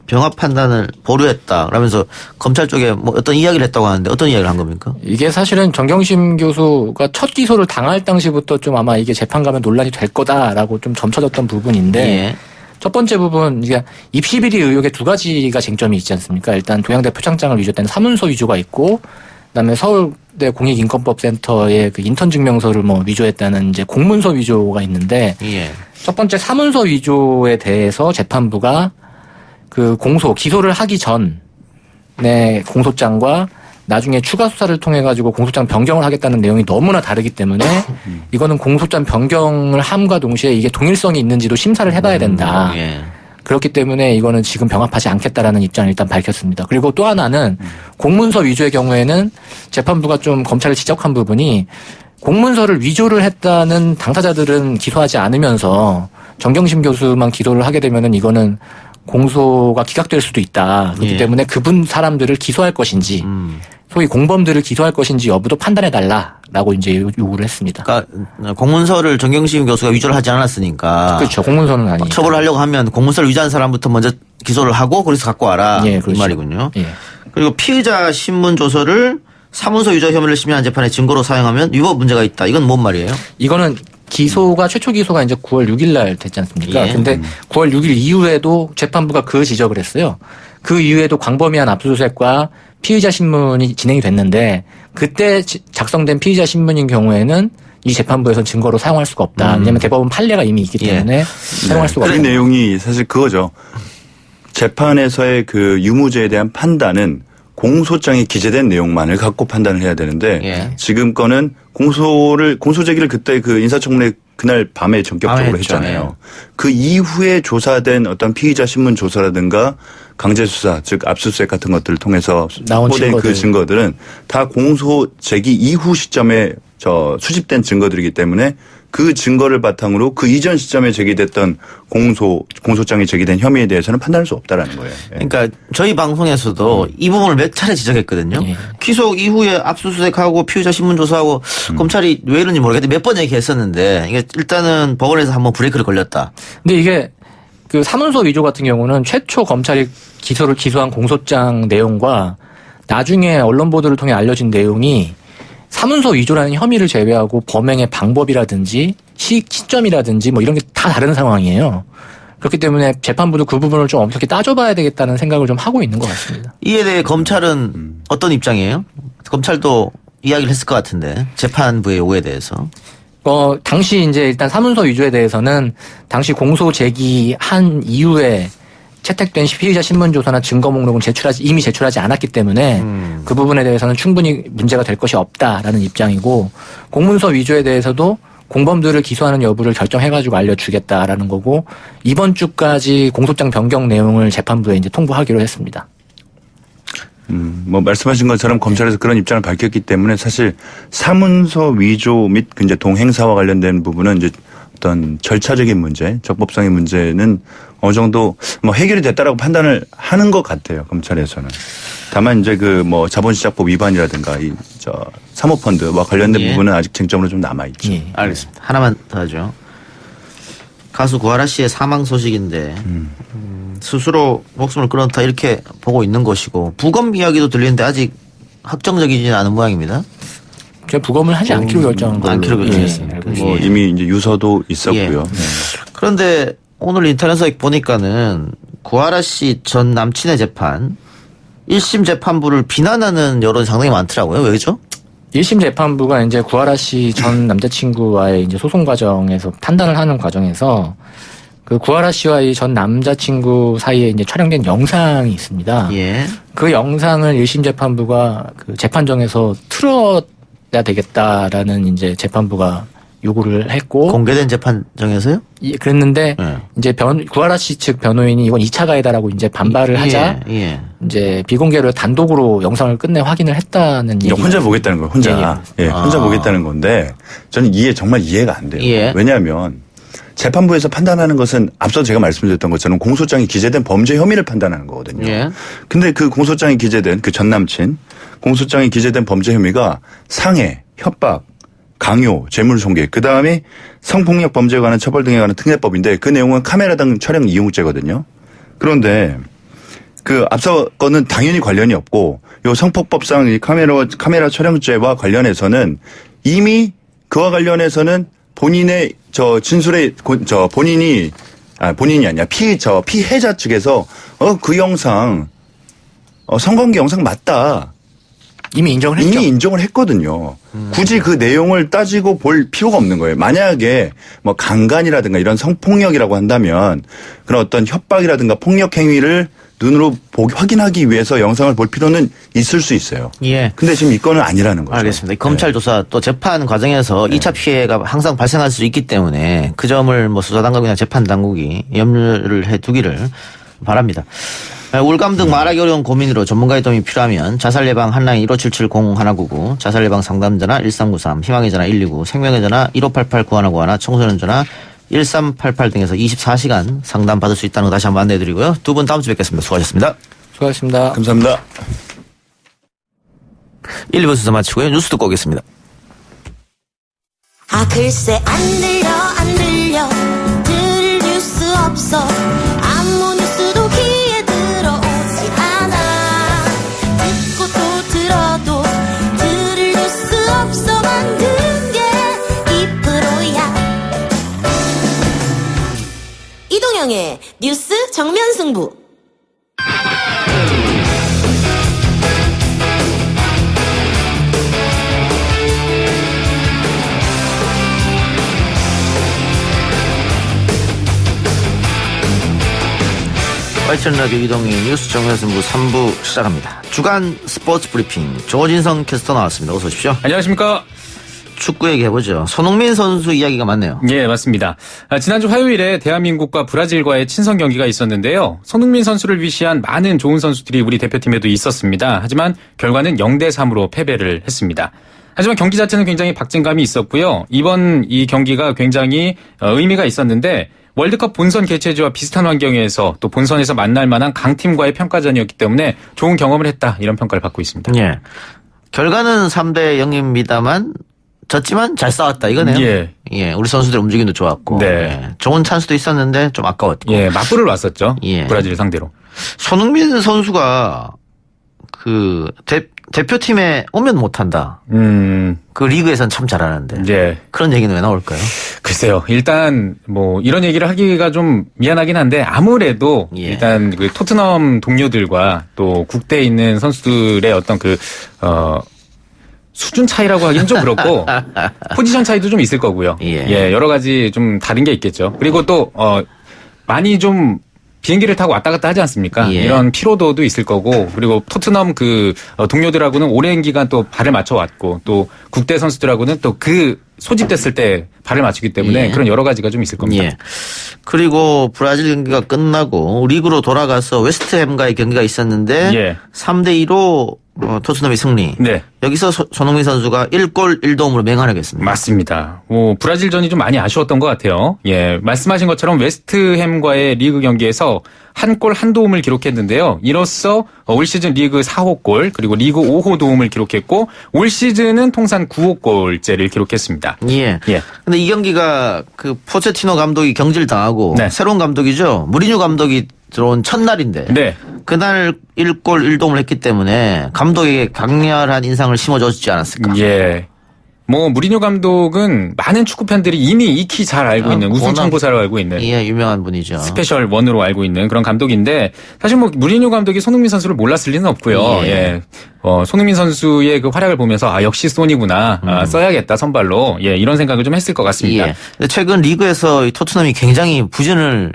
병합 판단을 보류했다. 그러면서 검찰 쪽에 뭐 어떤 이야기를 했다고 하는데 어떤 이야기를 한 겁니까? 이게 사실은 정경심 교수가 첫 기소를 당할 당시부터 좀 아마 이게 재판 가면 논란이 될 거다라고 좀 점쳐졌던 부분인데 첫 번째 부분 이게 입시 비리 의혹에 두 가지가 쟁점이 있지 않습니까? 일단 동양대 표창장을 위조된 사문서 위조가 있고 그다음에 서울대 공익인권법센터의 그 인턴 증명서를 뭐 위조했다는 이제 공문서 위조가 있는데 첫 번째 사문서 위조에 대해서 재판부가 그 기소를 하기 전에 공소장과 나중에 추가 수사를 통해 가지고 공소장 변경을 하겠다는 내용이 너무나 다르기 때문에 이거는 공소장 변경을 함과 동시에 이게 동일성이 있는지도 심사를 해봐야 된다. 그렇기 때문에 이거는 지금 병합하지 않겠다라는 입장을 일단 밝혔습니다. 그리고 또 하나는 공문서 위조의 경우에는 재판부가 좀 검찰을 지적한 부분이 공문서를 위조를 했다는 당사자들은 기소하지 않으면서 정경심 교수만 기소를 하게 되면은 이거는 공소가 기각될 수도 있다. 그렇기 때문에 그분 사람들을 기소할 것인지 소위 공범들을 기소할 것인지 여부도 판단해달라라고 이제 요구를 했습니다. 그러니까 공문서를 정경심 교수가 위조를 하지 않았으니까. 그렇죠. 공문서는 아니니까. 처벌을 하려고 하면 공문서를 위조한 사람부터 먼저 기소를 하고 그래서 갖고 와라. 그렇죠. 이 말이군요. 예. 그리고 피의자 신문 조서를 사문서 위조 혐의를 심의한 재판의 증거로 사용하면 위법 문제가 있다. 이건 뭔 말이에요? 이거는 최초 기소가 이제 9월 6일 날 됐지 않습니까? 근데 9월 6일 이후에도 재판부가 그 지적을 했어요. 그 이후에도 광범위한 압수수색과 피의자 신문이 진행이 됐는데 그때 작성된 피의자 신문인 경우에는 이 재판부에서는 증거로 사용할 수가 없다. 왜냐하면 대법원 판례가 이미 있기 때문에 사용할 수가 없다. 그 내용이 사실 그거죠. 재판에서의 그 유무죄에 대한 판단은 공소장에 기재된 내용만을 갖고 판단을 해야 되는데 지금 거는 공소 제기를 그때 그 인사청문회 그날 밤에 전격적으로 했잖아요. 그 이후에 조사된 어떤 피의자 신문 조사라든가 강제 수사 즉 압수수색 같은 것들을 통해서 확보된 그 증거들은 다 공소 제기 이후 시점에 수집된 증거들이기 때문에 그 증거를 바탕으로 그 이전 시점에 제기됐던 공소장에 제기된 혐의에 대해서는 판단할 수 없다라는 거예요. 그러니까 저희 방송에서도 이 부분을 몇 차례 지적했거든요. 기소 이후에 압수수색하고 피의자 신문 조사하고 검찰이 왜 이런지 모르겠는데 몇 번 얘기했었는데 이게 일단은 법원에서 한번 브레이크를 걸렸다. 근데 이게 그 사문서 위조 같은 경우는 최초 검찰이 기소한 공소장 내용과 나중에 언론 보도를 통해 알려진 내용이 사문서 위조라는 혐의를 제외하고 범행의 방법이라든지 시점이라든지 뭐 이런 게 다 다른 상황이에요. 그렇기 때문에 재판부도 그 부분을 좀 엄격히 따져봐야 되겠다는 생각을 좀 하고 있는 것 같습니다. 이에 대해 검찰은 어떤 입장이에요? 검찰도 이야기를 했을 것 같은데 재판부의 요구에 대해서. 당시 이제 일단 사문서 위조에 대해서는 당시 공소 제기한 이후에 채택된 피의자 신문 조서나 증거 목록은 이미 제출하지 않았기 때문에 그 부분에 대해서는 충분히 문제가 될 것이 없다라는 입장이고 공문서 위조에 대해서도 공범들을 기소하는 여부를 결정해가지고 알려주겠다라는 거고 이번 주까지 공소장 변경 내용을 재판부에 이제 통보하기로 했습니다. 뭐 말씀하신 것처럼 검찰에서 그런 입장을 밝혔기 때문에 사실 사문서 위조 및 이제 동행사와 관련된 부분은 이제 어떤 절차적인 문제, 적법성의 문제는 어느 정도 뭐 해결이 됐다라고 판단을 하는 것 같아요. 검찰에서는. 다만 이제 그 뭐 자본시장법 위반이라든가 이 사모펀드와 관련된 예. 부분은 아직 쟁점으로 좀 남아 있죠. 예, 알겠습니다. 하나만 더 하죠. 가수 구하라 씨의 사망 소식인데 스스로 목숨을 끊었다 이렇게 보고 있는 것이고 부검 이야기도 들리는데 아직 확정적이지는 않은 모양입니다. 제가 부검을 하지 않기로 결정한 걸로. 않기로 결정했습니다. 알고 뭐 있습니다. 이미 이제 유서도 있었고요. 예. 네. 그런데 오늘 인터넷에 보니까는 구하라 씨 전 남친의 재판 1심 재판부를 비난하는 여론이 상당히 많더라고요. 왜죠? 1심 재판부가 이제 구하라 씨 전 남자친구와의 이제 소송 과정에서 판단을 하는 과정에서 그 구하라 씨와 이 전 남자친구 사이에 이제 촬영된 영상이 있습니다. 예. 그 영상을 1심 재판부가 그 재판정에서 틀어야 되겠다라는 이제 재판부가 요구를 했고 공개된 재판정에서요? 그랬는데 예. 이제 구하라 씨 측 변호인이 이건 2차 가해다라고 이제 반발을 하자 예. 이제 비공개로 단독으로 영상을 끝내 확인을 했다는 얘기가 혼자 보겠다는 거예요. 혼자. 예, 예, 혼자 보겠다는 건데 저는 정말 이해가 안 돼요. 예. 왜냐하면 재판부에서 판단하는 것은 앞서 제가 말씀드렸던 것처럼 공소장이 기재된 범죄 혐의를 판단하는 거거든요. 예. 근데 그 공소장이 기재된 그 전 남친 공소장이 기재된 범죄 혐의가 상해, 협박, 강요, 재물손괴, 그 다음에 성폭력 범죄에 관한 처벌 등에 관한 특례법인데 그 내용은 카메라 등 촬영 이용죄거든요. 그런데 그 앞서 거는 당연히 관련이 없고 요 성폭법상 이 카메라 촬영죄와 관련해서는 이미 그와 관련해서는 본인의 진술에 본인이 아니라 피해자 측에서 그 영상 성관계 영상 맞다. 이미 인정을 했죠. 이미 인정을 했거든요. 굳이 그 내용을 따지고 볼 필요가 없는 거예요. 만약에 뭐 강간이라든가 이런 성폭력이라고 한다면 그런 어떤 협박이라든가 폭력 행위를 눈으로 확인하기 위해서 영상을 볼 필요는 있을 수 있어요. 예. 근데 지금 이 건은 아니라는 거죠. 알겠습니다. 검찰 조사 또 재판 과정에서 2차 피해가 항상 발생할 수 있기 때문에 그 점을 뭐 수사당국이나 재판당국이 염려를 해두기를 바랍니다. 울감 등 말하기 어려운 고민으로 전문가의 도움이 필요하면 자살예방 한라인 15770199, 자살예방 상담전화 1393, 희망의 전화 129, 생명의 전화 1588-9191, 청소년 전화 1388 등에서 24시간 상담 받을 수 있다는 거 다시 한번 안내해드리고요. 두 분 다음 주에 뵙겠습니다. 수고하셨습니다. 수고하셨습니다. 감사합니다. 1, 2부 수사 마치고요. 뉴스 듣고 오겠습니다. 아 글쎄 안 들려 들을 뉴스 없어 아무 뉴스도 귀에 들어오지 않아 듣고 또 들어도 들을 뉴스 없어 만든 게 2%야 이동영의 뉴스 정면 승부. YTN 라디오 이동희 뉴스 정면승부 3부 시작합니다. 주간 스포츠 브리핑 조진성 캐스터 나왔습니다. 어서 오십시오. 안녕하십니까. 축구 얘기해보죠. 손흥민 선수 이야기가 많네요. 예, 맞습니다. 지난주 화요일에 대한민국과 브라질과의 친선 경기가 있었는데요. 손흥민 선수를 위시한 많은 좋은 선수들이 우리 대표팀에도 있었습니다. 하지만 결과는 0대3으로 패배를 했습니다. 하지만 경기 자체는 굉장히 박진감이 있었고요. 이번 이 경기가 굉장히 의미가 있었는데 월드컵 본선 개최지와 비슷한 환경에서 또 본선에서 만날 만한 강팀과의 평가전이었기 때문에 좋은 경험을 했다. 이런 평가를 받고 있습니다. 예. 결과는 3대 0입니다만 졌지만 잘 싸웠다 이거네요. 예. 예. 우리 선수들 움직임도 좋았고. 네. 예. 좋은 찬스도 있었는데 좀 아까웠고. 예, 맞불을 왔었죠. 예. 브라질 상대로. 손흥민 선수가 그 대표팀에 오면 못한다. 그 리그에선 참 잘하는데. 예. 그런 얘기는 왜 나올까요? 글쎄요. 일단 뭐 이런 얘기를 하기가 좀 미안하긴 한데 아무래도 예. 일단 그 토트넘 동료들과 또 국대에 있는 선수들의 어떤 수준 차이라고 하기는 좀 그렇고 포지션 차이도 좀 있을 거고요. 예. 여러 가지 좀 다른 게 있겠죠. 그리고 또 많이 좀 비행기를 타고 왔다 갔다 하지 않습니까? 예. 이런 피로도도 있을 거고 그리고 토트넘 동료들하고는 오랜 기간 또 발을 맞춰 왔고 또 국대 선수들하고는 또 그 소집됐을 때 발을 맞추기 때문에 예. 그런 여러 가지가 좀 있을 겁니다. 예. 그리고 브라질 경기가 끝나고 리그로 돌아가서 웨스트햄과의 경기가 있었는데 예. 3대2로 토트넘이 승리. 네. 여기서 손흥민 선수가 1골 1도움으로 맹활약했습니다. 맞습니다. 브라질전이 좀 많이 아쉬웠던 것 같아요. 예, 말씀하신 것처럼 웨스트햄과의 리그 경기에서 한 골 한 도움을 기록했는데요. 이로써 올 시즌 리그 4호 골 그리고 리그 5호 도움을 기록했고 올 시즌은 통산 9호 골째를 기록했습니다. 예. 예. 근데 이 경기가 그 포체티노 감독이 경질 당하고 네. 새로운 감독이죠. 무리뉴 감독이 들어온 첫날인데 네. 그날 1골 1도움을 했기 때문에 감독에게 강렬한 인상을 심어줬지 않았을까. 예. 무리뉴 감독은 많은 축구 팬들이 이미 익히 잘 알고 있는 우승 청구사로 알고 있는 예, 유명한 분이죠. 스페셜 원으로 알고 있는 그런 감독인데 사실 무리뉴 감독이 손흥민 선수를 몰랐을 리는 없고요. 예. 손흥민 선수의 그 활약을 보면서 역시 소니구나. 써야겠다 선발로. 예, 이런 생각을 좀 했을 것 같습니다. 예. 근데 최근 리그에서 이 토트넘이 굉장히 부진을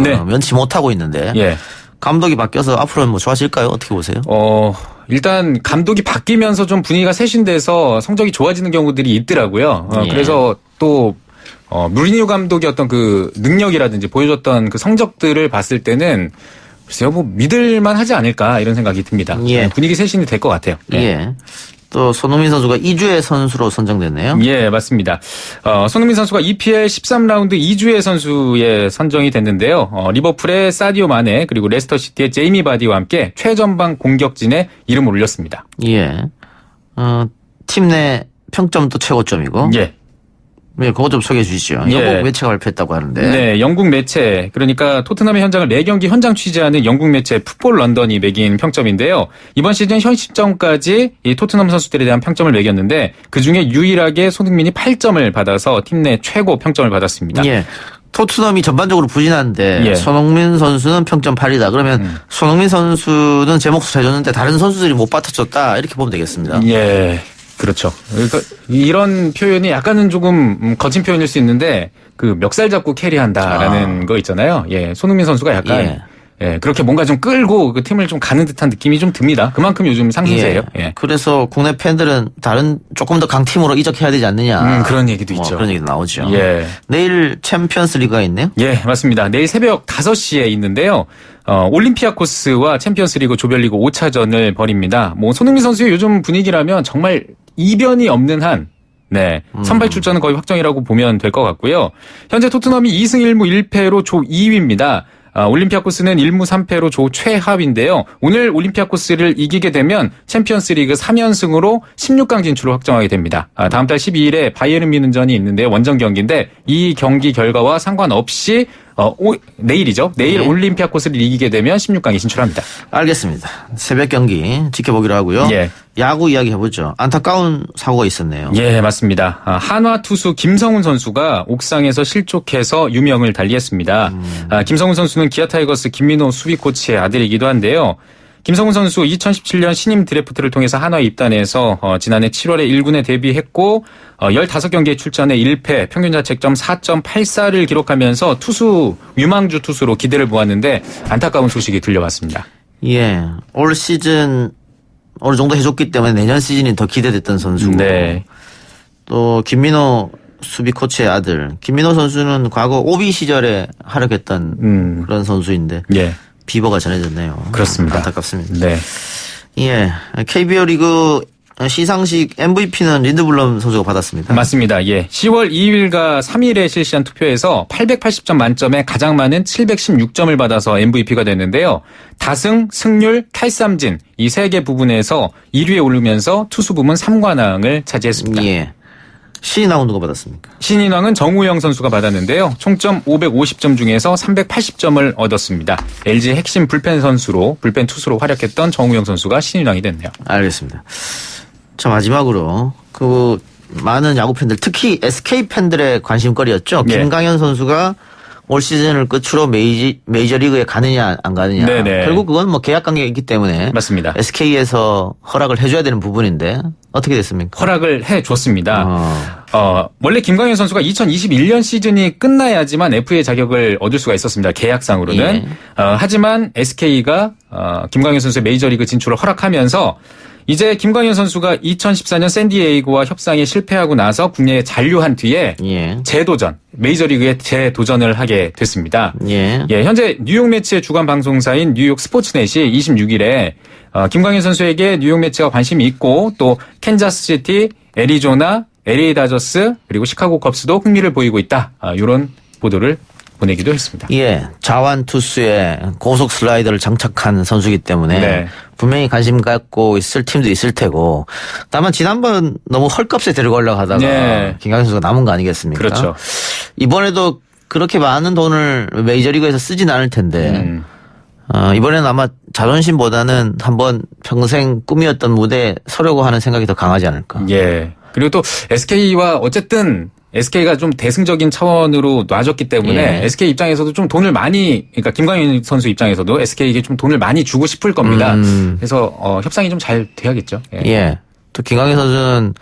네. 면치 못하고 있는데 예. 감독이 바뀌어서 앞으로는 뭐 좋아질까요? 어떻게 보세요? 일단 감독이 바뀌면서 좀 분위기가 쇄신돼서 성적이 좋아지는 경우들이 있더라고요. 예. 그래서 또 무리뉴 감독의 어떤 그 능력이라든지 보여줬던 그 성적들을 봤을 때는 글쎄요, 믿을만 하지 않을까 이런 생각이 듭니다. 예. 분위기 쇄신이 될 것 같아요. 예. 또 손흥민 선수가 2주의 선수로 선정됐네요. 예, 맞습니다. 손흥민 선수가 EPL 13라운드 2주의 선수에 선정이 됐는데요. 리버풀의 사디오 마네 그리고 레스터시티의 제이미 바디와 함께 최전방 공격진에 이름을 올렸습니다. 예. 팀 내 평점도 최고점이고. 예. 네, 그거 좀 소개해 주시죠. 예. 영국 매체가 발표했다고 하는데. 네, 영국 매체 그러니까 토트넘의 현장을 4경기 현장 취재하는 영국 매체 풋볼 런던이 매긴 평점인데요. 이번 시즌 현 시점까지 이 토트넘 선수들에 대한 평점을 매겼는데 그중에 유일하게 손흥민이 8점을 받아서 팀 내 최고 평점을 받았습니다. 예. 토트넘이 전반적으로 부진한데 예. 손흥민 선수는 평점 8이다. 그러면 손흥민 선수는 제 몫을 해줬는데 다른 선수들이 못 받쳐줬다. 이렇게 보면 되겠습니다. 예. 그렇죠. 그러니까 이런 표현이 약간은 조금 거친 표현일 수 있는데 그 멱살 잡고 캐리한다라는 거 있잖아요. 예. 손흥민 선수가 약간 그렇게 뭔가 좀 끌고 그 팀을 좀 가는 듯한 느낌이 좀 듭니다. 그만큼 요즘 상승세예요. 예. 그래서 국내 팬들은 다른 조금 더 강팀으로 이적해야 되지 않느냐. 그런 얘기도 있죠. 그런 얘기도 나오죠. 예. 내일 챔피언스 리그가 있네요. 예, 맞습니다. 내일 새벽 5시에 있는데요. 올림피아코스와 챔피언스 리그 조별리그 5차전을 벌입니다. 손흥민 선수의 요즘 분위기라면 정말 이변이 없는 한 선발 출전은 거의 확정이라고 보면 될 것 같고요. 현재 토트넘이 2승 1무 1패로 조 2위입니다. 올림피아코스는 1무 3패로 조 최하위인데요. 오늘 올림피아코스를 이기게 되면 챔피언스 리그 3연승으로 16강 진출을 확정하게 됩니다. 다음 달 12일에 바이에른 뮌헨전이 있는데요. 원정 경기인데 이 경기 결과와 상관없이 내일이죠. 내일 올림피아코스를 이기게 되면 16강에 진출합니다. 알겠습니다. 새벽 경기 지켜보기로 하고요. 예. 야구 이야기 해보죠. 안타까운 사고가 있었네요. 예, 맞습니다. 한화 투수 김성훈 선수가 옥상에서 실족해서 유명을 달리했습니다. 김성훈 선수는 기아 타이거스 김민호 수비 코치의 아들이기도 한데요. 김성훈 선수 2017년 신임 드래프트를 통해서 한화에 입단해서 지난해 7월에 1군에 데뷔했고 15경기에 출전해 1패, 평균 자책점 4.84를 기록하면서 유망주 투수로 기대를 모았는데 안타까운 소식이 들려왔습니다. 예, 올 시즌 어느 정도 해줬기 때문에 내년 시즌이 더 기대됐던 선수고 또 김민호 수비 코치의 아들 김민호 선수는 과거 오비 시절에 활약했던 그런 선수인데 비버가 전해졌네요. 그렇습니다. 안타깝습니다. 네. 예, KBO 리그 시상식 MVP는 린드블럼 선수가 받았습니다. 맞습니다. 예. 10월 2일과 3일에 실시한 투표에서 880점 만점에 가장 많은 716점을 받아서 MVP가 됐는데요. 다승, 승률, 탈삼진 이 3개 부분에서 1위에 오르면서 투수 부문 3관왕을 차지했습니다. 예. 신인왕은 누가 받았습니까? 신인왕은 정우영 선수가 받았는데요. 총점 550점 중에서 380점을 얻었습니다. LG 핵심 불펜 투수로 활약했던 정우영 선수가 신인왕이 됐네요. 알겠습니다. 자, 마지막으로 많은 야구 팬들 특히 SK 팬들의 관심거리였죠. 김강현 선수가 올 시즌을 끝으로 메이저리그에 가느냐 안 가느냐. 네네. 결국 그건 계약 관계가 있기 때문에 맞습니다. SK에서 허락을 해줘야 되는 부분인데 어떻게 됐습니까? 허락을 해줬습니다. 원래 김광현 선수가 2021년 시즌이 끝나야지만 FA 자격을 얻을 수가 있었습니다. 계약상으로는. 하지만 SK가 김광현 선수의 메이저리그 진출을 허락하면서 이제 김광현 선수가 2014년 샌디에이고와 협상에 실패하고 나서 국내에 잔류한 뒤에 예. 재도전, 메이저리그에 재도전을 하게 됐습니다. 예. 현재 뉴욕 매치의 주간 방송사인 뉴욕 스포츠넷이 26일에 김광현 선수에게 뉴욕 매치가 관심이 있고 또 캔자스시티, 애리조나, LA 다저스 그리고 시카고 컵스도 흥미를 보이고 있다. 이런 보도를 보내기도 했습니다. 예, 자완 투수에 고속 슬라이더를 장착한 선수이기 때문에 네. 분명히 관심 갖고 있을 팀도 있을 테고 다만 지난번 너무 헐값에 데려가려고 하다가 네. 김광현 선수가 남은 거 아니겠습니까? 그렇죠. 이번에도 그렇게 많은 돈을 메이저리그에서 쓰진 않을 텐데 이번에는 아마 자존심보다는 한번 평생 꿈이었던 무대에 서려고 하는 생각이 더 강하지 않을까. 예. 그리고 또 SK와 어쨌든 SK가 좀 대승적인 차원으로 놔줬기 때문에 예. SK 입장에서도 좀 돈을 많이, 그러니까 김광현 선수 입장에서도 SK에게 좀 돈을 많이 주고 싶을 겁니다. 그래서 협상이 좀 잘 돼야겠죠. 예. 또 김광현 선수는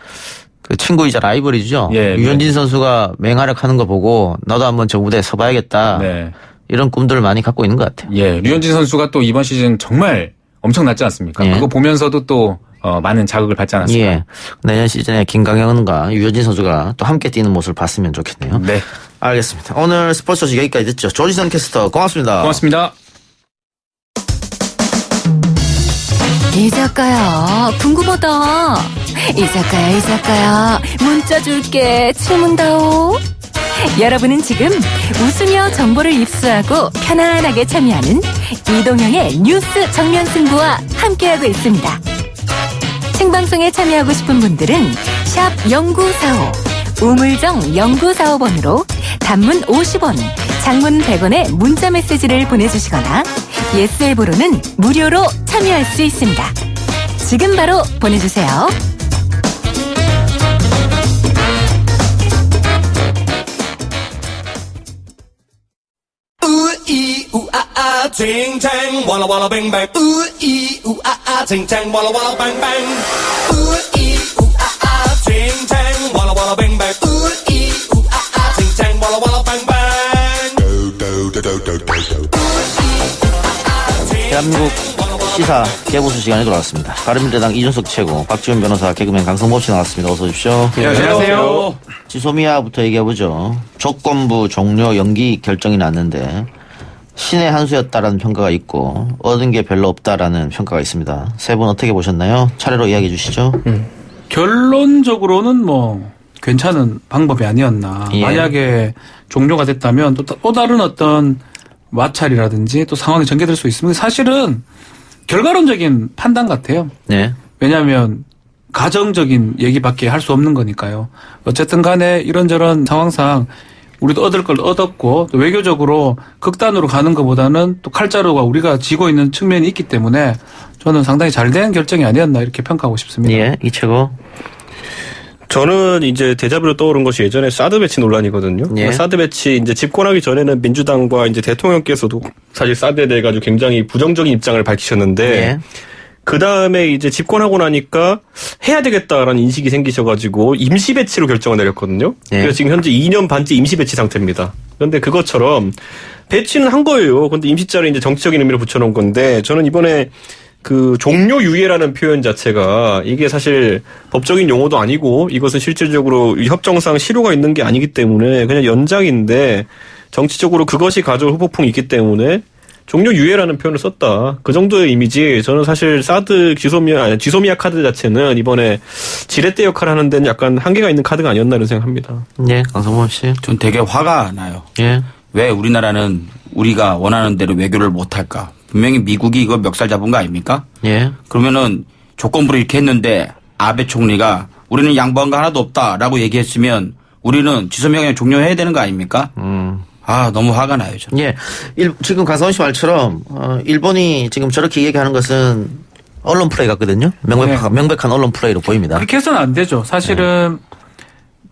그 친구이자 라이벌이죠. 예, 유현진 네. 선수가 맹활약하는 거 보고 나도 한번 저 무대에 서봐야겠다. 네. 이런 꿈들을 많이 갖고 있는 것 같아요. 예. 류현진 선수가 또 이번 시즌 정말 엄청났지 않습니까? 예. 그거 보면서도 또 많은 자극을 받지 않았을까. 예. 내년 시즌에 김광현과 유현진 선수가 또 함께 뛰는 모습을 봤으면 좋겠네요. 네. 알겠습니다. 오늘 스포츠 소식 여기까지 듣죠. 조지선 캐스터 고맙습니다. 고맙습니다. 이 작가야, 궁금하다. 이 작가야, 문자 줄게. 질문다오. 여러분은 지금 웃으며 정보를 입수하고 편안하게 참여하는 이동형의 뉴스 정면 승부와 함께하고 있습니다. 생방송에 참여하고 싶은 분들은 샵 0945, 우물정 0945번으로 단문 50원, 장문 100원의 문자 메시지를 보내주시거나 예스 앱으로는 무료로 참여할 수 있습니다. 지금 바로 보내주세요. 우이우아아 쟁쟁 walla walla bang bang 우이우아아 쟁쟁 walla walla bang bang 우이우아아 쟁쟁 walla walla bang bang 우이우아아 쟁쟁 walla walla bang bang 대한민국 시사 개보수 시간에 돌아왔습니다. 바른미래당 이준석 최고, 박지원 변호사, 개그맨 강성범 씨 나왔습니다. 어서 오십시오. 안녕하세요. 지소미아부터 얘기해보죠. 조건부 종료 연기 결정이 났는데 신의 한 수였다라는 평가가 있고 얻은 게 별로 없다라는 평가가 있습니다. 세 분 어떻게 보셨나요? 차례로 이야기해 주시죠. 결론적으로는 뭐 괜찮은 방법이 아니었나. 예. 만약에 종료가 됐다면 또 다른 어떤 마찰이라든지 또 상황이 전개될 수 있습니다. 사실은 결과론적인 판단 같아요. 네. 왜냐하면 가정적인 얘기밖에 할 수 없는 거니까요. 어쨌든 간에 이런저런 상황상 우리도 얻을 걸 얻었고 또 외교적으로 극단으로 가는 것보다는 또 칼자루가 우리가 쥐고 있는 측면이 있기 때문에 저는 상당히 잘된 결정이 아니었나 이렇게 평가하고 싶습니다. 예, 이 최고. 저는 이제 데자뷰로 떠오른 것이 예전에 사드 배치 논란이거든요. 예. 사드 배치 이제 집권하기 전에는 민주당과 이제 대통령께서도 사실 사드에 대해 가지고 굉장히 부정적인 입장을 밝히셨는데 예. 그 다음에 이제 집권하고 나니까 해야 되겠다라는 인식이 생기셔가지고 임시 배치로 결정을 내렸거든요. 예. 그래서 지금 현재 2년 반째 임시 배치 상태입니다. 그런데 그것처럼 배치는 한 거예요. 근데 임시자를 이제 정치적인 의미로 붙여놓은 건데 저는 이번에 그 종료 유예라는 표현 자체가 이게 사실 법적인 용어도 아니고 이것은 실질적으로 협정상 실효가 있는 게 아니기 때문에 그냥 연장인데 정치적으로 그것이 가져올 후폭풍이 있기 때문에 종료 유예라는 표현을 썼다. 그 정도의 이미지. 저는 사실 사드 지소미아 카드 자체는 이번에 지렛대 역할을 하는 데는 약간 한계가 있는 카드가 아니었나를 생각합니다. 예, 강성범 씨. 전 되게 화가 나요. 예. 왜 우리나라는 우리가 원하는 대로 외교를 못할까? 분명히 미국이 이거 멱살 잡은 거 아닙니까? 예. 그러면은 조건부로 이렇게 했는데 아베 총리가 우리는 양보한 거 하나도 없다라고 얘기했으면 우리는 지소미아 그냥 종료해야 되는 거 아닙니까? 아, 너무 화가 나요, 저는. 예. 지금 강성원 씨 말처럼, 일본이 지금 저렇게 얘기하는 것은 언론 플레이 같거든요. 명백한 언론 플레이로 보입니다. 그렇게 해서는 안 되죠. 사실은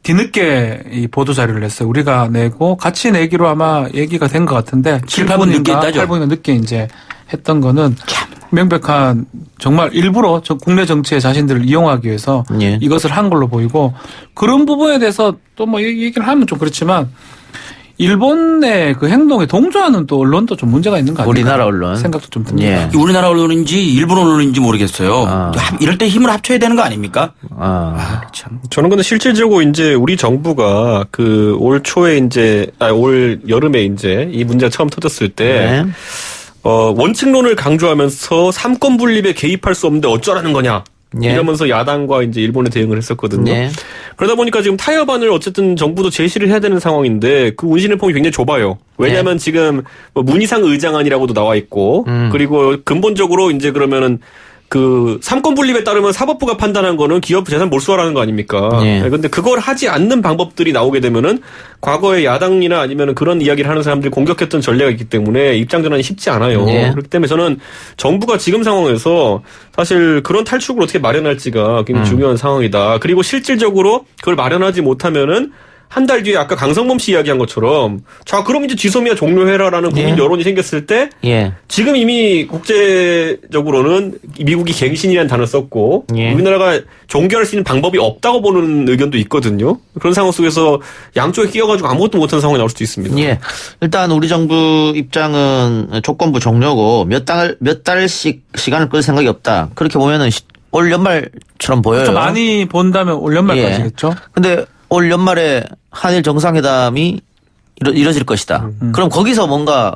뒤늦게 이 보도 자료를 냈어요. 우리가 내고 같이 내기로 아마 얘기가 된 것 같은데 7, 8분 늦게 했다죠. 8분이나 늦게 이제 했던 거는 명백한 정말 일부러 국내 정치의 자신들을 이용하기 위해서 예. 이것을 한 걸로 보이고 그런 부분에 대해서 또 뭐 얘기를 하면 좀 그렇지만 일본의 그 행동에 동조하는 또 언론도 좀 문제가 있는 거 아닙니까? 우리나라 언론. 생각도 좀 듭니다. 예. 우리나라 언론인지 일본 언론인지 모르겠어요. 이럴 때 힘을 합쳐야 되는 거 아닙니까? 참. 저는 근데 실질적으로 이제 우리 정부가 그 올 초에 올 여름에 이제 이 문제가 처음 터졌을 때 원칙론을 강조하면서 삼권 분립에 개입할 수 없는데 어쩌라는 거냐. 예. 이러면서 야당과 이제 일본에 대응을 했었거든요. 예. 그러다 보니까 지금 타협안을 어쨌든 정부도 제시를 해야 되는 상황인데 그 운신의 폭이 굉장히 좁아요. 왜냐하면 지금 뭐 문희상 의장안이라고도 나와 있고 그리고 근본적으로 이제 그러면은 그 삼권 분립에 따르면 사법부가 판단한 거는 기업 재산 몰수하라는 거 아닙니까? 예. 근데 그걸 하지 않는 방법들이 나오게 되면은 과거에 야당이나 아니면은 그런 이야기를 하는 사람들이 공격했던 전례가 있기 때문에 입장 전환이 쉽지 않아요. 예. 그렇기 때문에 저는 정부가 지금 상황에서 사실 그런 탈출구를 어떻게 마련할지가 굉장히 중요한 상황이다. 그리고 실질적으로 그걸 마련하지 못하면은 한 달 뒤에 아까 강성범 씨 이야기한 것처럼 자 그럼 이제 지소미아 종료해라라는 국민 여론이 생겼을 때 지금 이미 국제적으로는 미국이 갱신이라는 단어를 썼고 우리나라가 종결할 수 있는 방법이 없다고 보는 의견도 있거든요. 그런 상황 속에서 양쪽에 끼어가지고 아무것도 못하는 상황이 나올 수도 있습니다. 예. 일단 우리 정부 입장은 조건부 종료고 몇 달씩 시간을 끌 생각이 없다. 그렇게 보면은 올 연말처럼 보여요. 좀 많이 본다면 올 연말까지겠죠. 근데 올 연말에 한일 정상회담이 이뤄질 것이다. 그럼 거기서 뭔가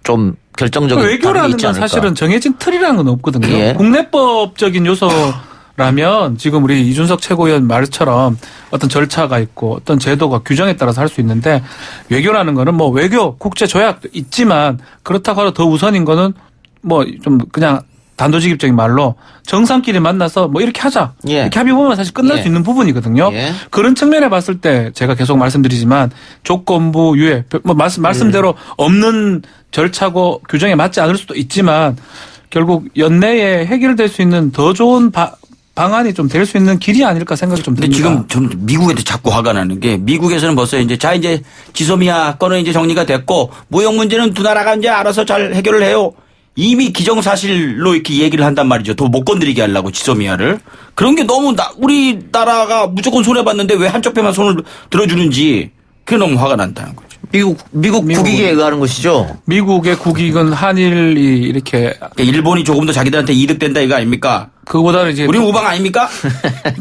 좀 결정적인 외교라는 건 사실은 정해진 틀이라는 건 없거든요. 예. 국내법적인 요소라면 지금 우리 이준석 최고위원 말처럼 어떤 절차가 있고 어떤 제도가 규정에 따라서 할 수 있는데 외교라는 거는 뭐 외교 국제 조약도 있지만 그렇다고 하더 더 우선인 거는 뭐 좀 그냥 단도직입적인 말로 정상끼리 만나서 뭐 이렇게 하자. 이렇게 합의 보면 사실 끝날 수 있는 부분이거든요. 그런 측면에 봤을 때 제가 계속 말씀드리지만 조건부 유예, 뭐 말씀대로 없는 절차고 규정에 맞지 않을 수도 있지만 결국 연내에 해결될 수 있는 더 좋은 방안이 좀 될 수 있는 길이 아닐까 생각이 좀 듭니다. 근데 지금 저는 미국한테 자꾸 화가 나는 게 미국에서는 벌써 이제 이제 지소미아 건은 이제 정리가 됐고 무역 문제는 두 나라가 이제 알아서 잘 해결을 해요. 이미 기정사실로 이렇게 얘기를 한단 말이죠. 더 못 건드리게 하려고 지소미아를. 그런 게 너무 우리나라가 무조건 손해봤는데 왜 한쪽 편만 손을 들어주는지 그게 너무 화가 난다는 거죠. 미국 국익에 의하는 것이죠. 미국의 국익은 한일이 이렇게 그러니까 일본이 조금 더 자기들한테 이득된다 이거 아닙니까? 그거보다는 이제 우리 우방 아닙니까?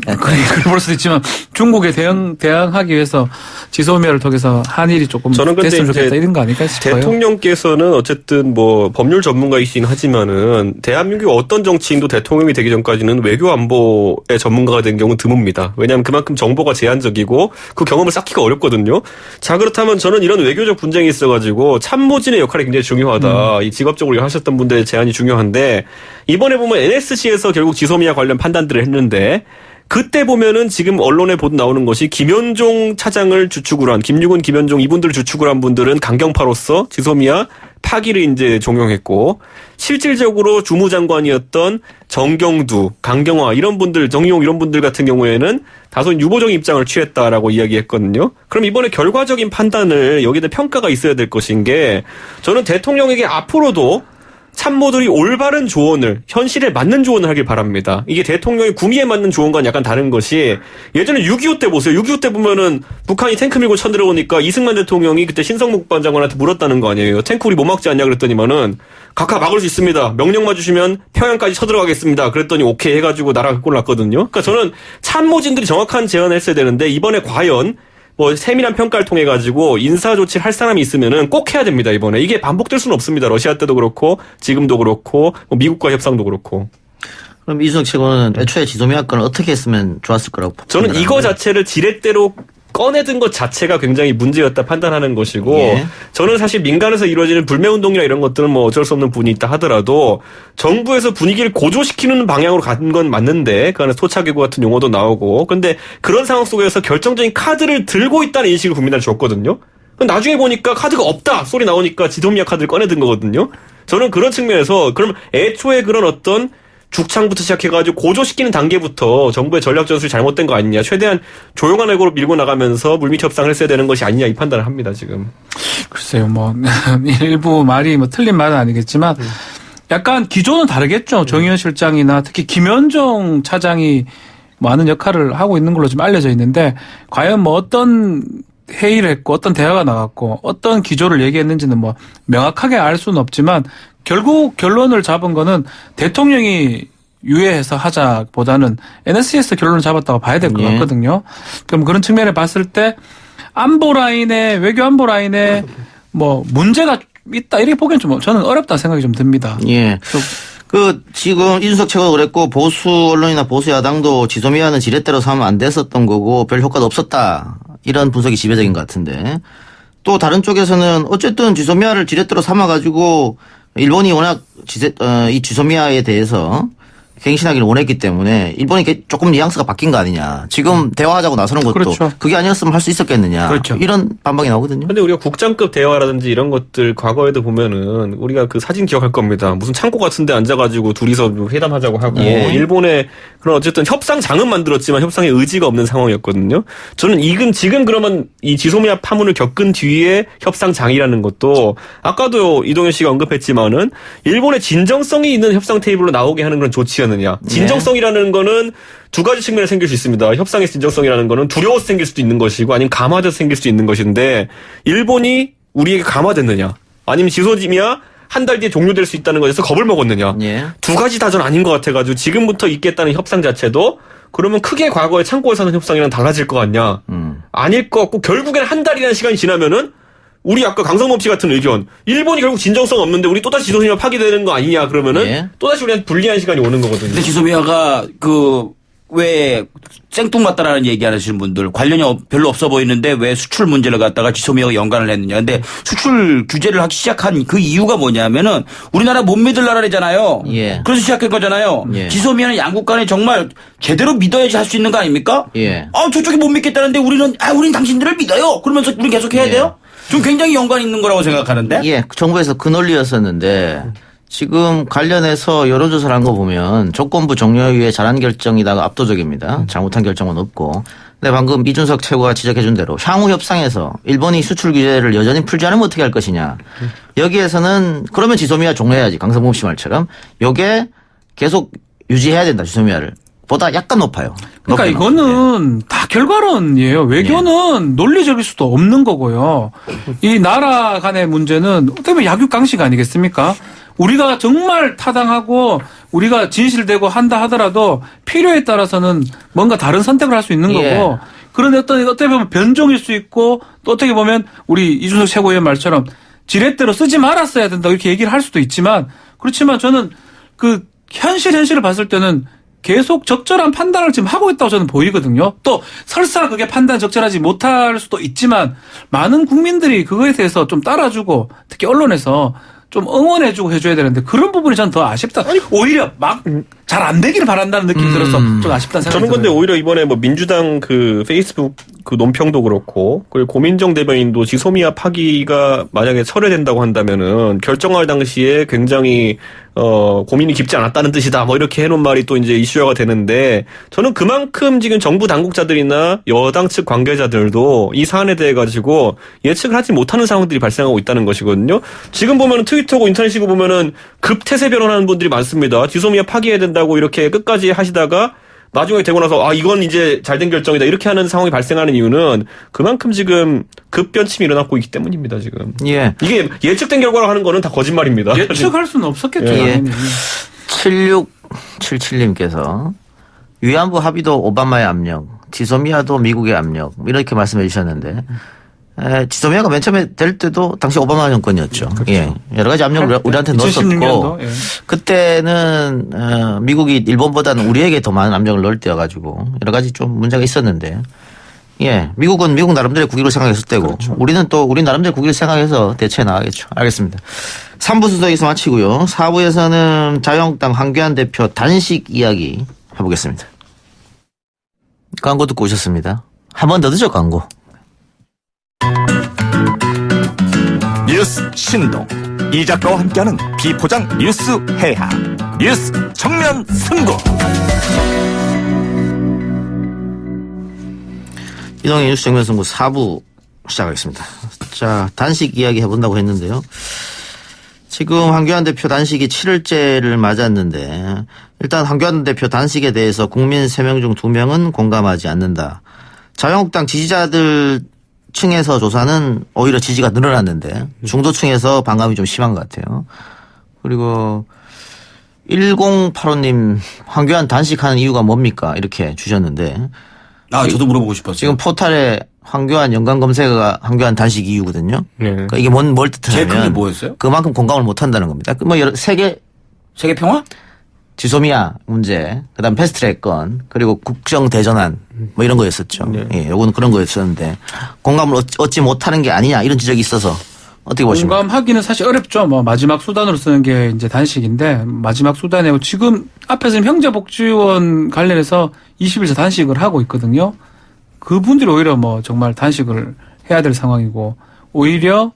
그걸 볼 수도 있지만 중국에 대응하기 위해서 지소미아를 통해서 한일이 조금 저는 근데 됐으면 좋겠다 이런 거 아닐까 싶어요. 대통령께서는 어쨌든 뭐 법률 전문가이시긴 하지만은 대한민국 어떤 정치인도 대통령이 되기 전까지는 외교 안보의 전문가가 된 경우는 드뭅니다. 왜냐하면 그만큼 정보가 제한적이고 그 경험을 쌓기가 어렵거든요. 자 그렇다면 저는 이런 외교적 분쟁이 있어가지고 참모진의 역할이 굉장히 중요하다. 이 직업적으로 하셨던 분들의 제안이 중요한데 이번에 보면 NSC에서 결국 지소미아 관련 판단들을 했는데 그때 보면은 지금 언론에 보도 나오는 것이 김현종 차장을 주축으로 한 김유근, 김현종 이분들을 주축으로 한 분들은 강경파로서 지소미아 파기를 이제 종용했고 실질적으로 주무장관이었던 정경두, 강경화 이런 분들, 정용 이런 분들 같은 경우에는 다소 유보적인 입장을 취했다라고 이야기했거든요. 그럼 이번에 결과적인 판단을 여기에 평가가 있어야 될 것인 게 저는 대통령에게 앞으로도 참모들이 올바른 조언을 현실에 맞는 조언을 하길 바랍니다. 이게 대통령이 구미에 맞는 조언과는 약간 다른 것이 예전에 6.25 때 보세요. 6.25 때 보면은 북한이 탱크 밀고 쳐들어오니까 이승만 대통령이 그때 신성무 국방장관한테 물었다는 거 아니에요. 탱크 우리 못 막지 않냐 그랬더니만은 각하 막을 수 있습니다. 명령만 주시면 평양까지 쳐들어가겠습니다. 그랬더니 오케이 해가지고 나라가 꼴 났거든요. 그러니까 저는 참모진들이 정확한 제안을 했어야 되는데 이번에 과연 뭐 세밀한 평가를 통해 가지고 인사 조치를 할 사람이 있으면은 꼭 해야 됩니다. 이번에 이게 반복될 수는 없습니다. 러시아 때도 그렇고 지금도 그렇고 뭐 미국과 협상도 그렇고. 그럼 이준석 최고는 애초에 지소미아 건을 어떻게 했으면 좋았을 거라고 저는 이거 자체를 지렛대로 꺼내든 것 자체가 굉장히 문제였다 판단하는 것이고 저는 사실 민간에서 이루어지는 불매운동이나 이런 것들은 뭐 어쩔 수 없는 부분이 있다 하더라도 정부에서 분위기를 고조시키는 방향으로 간 건 맞는데 그 안에 토착외교 같은 용어도 나오고 근데 그런 상황 속에서 결정적인 카드를 들고 있다는 인식을 국민한테 줬거든요. 나중에 보니까 카드가 없다 소리 나오니까 지소미아 카드를 꺼내든 거거든요. 저는 그런 측면에서 그럼 애초에 그런 어떤 죽창부터 시작해가지고 고조시키는 단계부터 정부의 전략 전술이 잘못된 거 아니냐. 최대한 조용한 외교로 밀고 나가면서 물밑 협상을 했어야 되는 것이 아니냐 이 판단을 합니다 지금. 글쎄요, 뭐 일부 말이 뭐 틀린 말은 아니겠지만 약간 기조는 다르겠죠. 정의연 실장이나 특히 김현종 차장이 많은 역할을 하고 있는 걸로 좀 알려져 있는데 과연 뭐 어떤 회의를 했고 어떤 대화가 나갔고 어떤 기조를 얘기했는지는 뭐 명확하게 알 수는 없지만 결국 결론을 잡은 거는 대통령이 유예해서 하자보다는 NSC에서 결론을 잡았다고 봐야 될 것 같거든요. 그럼 그런 측면에 봤을 때 안보 라인에 외교 안보 라인에 뭐 문제가 있다 이렇게 보기엔 좀 저는 어렵다 생각이 좀 듭니다. 예. 지금 이준석 최고도 그랬고 보수 언론이나 보수 야당도 지소미아는 지렛대로 삼으면 안 됐었던 거고 별 효과도 없었다. 이런 분석이 지배적인 것 같은데 또 다른 쪽에서는 어쨌든 지소미아를 지렛대로 삼아가지고 일본이 워낙 이 지소미아에 대해서 갱신하기를 원했기 때문에 일본이 조금 뉘앙스가 바뀐 거 아니냐. 지금 대화하자고 나서는 것도 그렇죠. 그게 아니었으면 할 수 있었겠느냐. 그렇죠. 이런 반박이 나오거든요. 근데 우리가 국장급 대화라든지 이런 것들 과거에도 보면은 우리가 그 사진 기억할 겁니다. 무슨 창고 같은 데 앉아가지고 둘이서 회담하자고 하고 일본의 그런 어쨌든 협상장은 만들었지만 협상의 의지가 없는 상황이었거든요. 저는 지금 그러면 이 지소미아 파문을 겪은 뒤에 협상장이라는 것도 아까도 이동현 씨가 언급했지만은 일본의 진정성이 있는 협상 테이블로 나오게 하는 그런 조치였는데 진정성이라는 거는 두 가지 측면에 생길 수 있습니다. 협상의 진정성이라는 거는 두려워서 생길 수도 있는 것이고 아니면 감화돼서 생길 수도 있는 것인데 일본이 우리에게 감화됐느냐 아니면 지소미아 한 달 뒤에 종료될 수 있다는 것에서 겁을 먹었느냐 두 가지 다 전 아닌 것 같아가지고 지금부터 있겠다는 협상 자체도 그러면 크게 과거에 창고에서 하는 협상이랑 달라질 것 같냐 아닐 것 같고 결국엔 한 달이라는 시간이 지나면은 우리 아까 강성범 씨 같은 의견 일본이 결국 진정성 없는데 우리 또다시 지소미아 파기되는 거 아니냐 그러면은 또다시 우리한테 불리한 시간이 오는 거거든요. 근데 지소미아가 왜 생뚱맞다라는 얘기 하시는 분들 관련이 별로 없어 보이는데 왜 수출 문제를 갖다가 지소미아가 연관을 했느냐. 근데 수출 규제를 하기 시작한 그 이유가 뭐냐면은 우리나라 못 믿을 나라잖아요. 그래서 시작한 거잖아요. 지소미아는 양국 간에 정말 제대로 믿어야지 할 수 있는 거 아닙니까? 저쪽이 못 믿겠다는데 우리는 당신들을 믿어요. 그러면서 우리 계속 해야 돼요? 좀 굉장히 연관이 있는 거라고 생각하는데? 정부에서 그 논리였었는데 지금 관련해서 여론조사를 한 거 보면 조건부 종료 이후에 잘한 결정이다가 압도적입니다. 잘못한 결정은 없고. 근데 방금 이준석 최고가 지적해 준 대로 향후 협상에서 일본이 수출 규제를 여전히 풀지 않으면 어떻게 할 것이냐. 여기에서는 그러면 지소미아 종료해야지. 강성범 씨 말처럼. 요게 계속 유지해야 된다. 지소미아를. 보다 약간 높아요. 그러니까 이거는 다 결과론이에요. 외교는 논리적일 수도 없는 거고요. 이 나라 간의 문제는 어떻게 보면 약육강식 아니겠습니까? 우리가 정말 타당하고 우리가 진실되고 한다 하더라도 필요에 따라서는 뭔가 다른 선택을 할 수 있는 거고 그런데 어떻게 보면 변종일 수 있고 또 어떻게 보면 우리 이준석 최고위원 말처럼 지렛대로 쓰지 말았어야 된다 이렇게 얘기를 할 수도 있지만 그렇지만 저는 그 현실을 봤을 때는 계속 적절한 판단을 지금 하고 있다고 저는 보이거든요. 또 설사 그게 판단 적절하지 못할 수도 있지만 많은 국민들이 그거에 대해서 좀 따라주고 특히 언론에서 좀 응원해주고 해줘야 되는데 그런 부분이 저는 더 아쉽다. 오히려 막 잘 안 되기를 바란다는 느낌이 들어서 좀 아쉽다는 생각이 저는 근데 오히려 이번에 뭐 민주당 그 페이스북 그 논평도 그렇고 그리고 고민정 대변인도 지소미아 파기가 만약에 철회된다고 한다면은 결정할 당시에 굉장히 고민이 깊지 않았다는 뜻이다. 뭐 이렇게 해놓은 말이 또 이제 이슈화가 되는데 저는 그만큼 지금 정부 당국자들이나 여당 측 관계자들도 이 사안에 대해 가지고 예측을 하지 못하는 상황들이 발생하고 있다는 것이거든요. 지금 보면은 트위터고 인터넷이고 보면은 급태세 변론하는 분들이 많습니다. 지소미아 파기해야 된다고 이렇게 끝까지 하시다가 나중에 되고 나서 이건 이제 잘된 결정이다 이렇게 하는 상황이 발생하는 이유는 그만큼 지금 급변침이 일어나고 있기 때문입니다. 지금 이게 예측된 결과로 하는 거는 다 거짓말입니다. 예측할 수는 없었겠죠. 7677님께서 위안부 합의도 오바마의 압력, 지소미아도 미국의 압력 이렇게 말씀해 주셨는데 지소미아가 맨 처음에 될 때도 당시 오바마 정권이었죠. 여러 가지 압력을 우리한테 넣었었고 그때는 미국이 일본보다는 우리에게 더 많은 압력을 넣을 때여가지고 여러 가지 좀 문제가 있었는데 미국은 미국 나름대로 국익을 생각했을 때고 우리는 또 우리 나름대로 국익을 생각해서 대처해 나가겠죠. 알겠습니다. 3부 순서에서 마치고요. 4부에서는 자유한국당 황교안 대표 단식 이야기 해보겠습니다. 광고 듣고 오셨습니다. 한 번 더 듣죠, 광고. 뉴스 신동 이 작가와 함께하는 비포장 뉴스 해학 뉴스 정면 승부. 이동의 뉴스 정면 승부 4부 시작하겠습니다. 자, 단식 이야기 해본다고 했는데요. 지금 황교안 대표 단식이 7일째를 맞았는데 일단 황교안 대표 단식에 대해서 국민 3명 중 2명은 공감하지 않는다. 자유한국당 지지자들 층에서 조사는 오히려 지지가 늘어났는데 중도층에서 반감이 좀 심한 것 같아요. 그리고 1085님 황교안 단식하는 이유가 뭡니까? 이렇게 주셨는데. 저도 물어보고 싶었어요. 지금 포탈에 황교안 연관 검색어가 황교안 단식 이유거든요. 네. 그러니까 이게 뭘 뜻하냐면. 제일 크게 뭐였어요? 그만큼 공감을 못 한다는 겁니다. 뭐 세계 평화? 지소미아 문제, 그다음 패스트트랙 건, 그리고 국정 대전환 뭐 이런 거였었죠. 예, 요거는 그런 거였었는데 공감을 얻지 못하는 게 아니냐 이런 지적이 있어서 어떻게 보십니까? 공감하기는 사실 어렵죠. 뭐 마지막 수단으로 쓰는 게 이제 단식인데 마지막 수단에 지금 앞에서는 형제복지원 관련해서 20일째 단식을 하고 있거든요. 그분들이 오히려 뭐 정말 단식을 해야 될 상황이고 오히려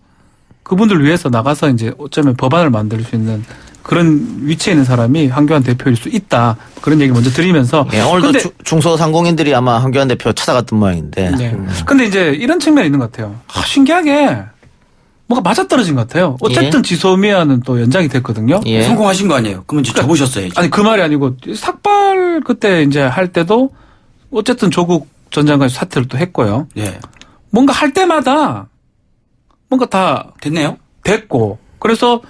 그분들 위해서 나가서 이제 어쩌면 법안을 만들 수 있는 그런 위치에 있는 사람이 황교안 대표일 수 있다. 그런 얘기 먼저 드리면서. 예, 오늘도 중소상공인들이 아마 황교안 대표 찾아갔던 모양인데. 네. 근데 이제 이런 측면이 있는 것 같아요. 신기하게 뭔가 맞아떨어진 것 같아요. 어쨌든 지소미아는 또 연장이 됐거든요. 성공하신 거 아니에요? 그러면 이제 접으셨어야지. 아니 그 말이 아니고 삭발 그때 이제 할 때도 어쨌든 조국 전 장관이 사퇴를 또 했고요. 예. 뭔가 할 때마다 뭔가 다 됐네요. 됐고. 그래서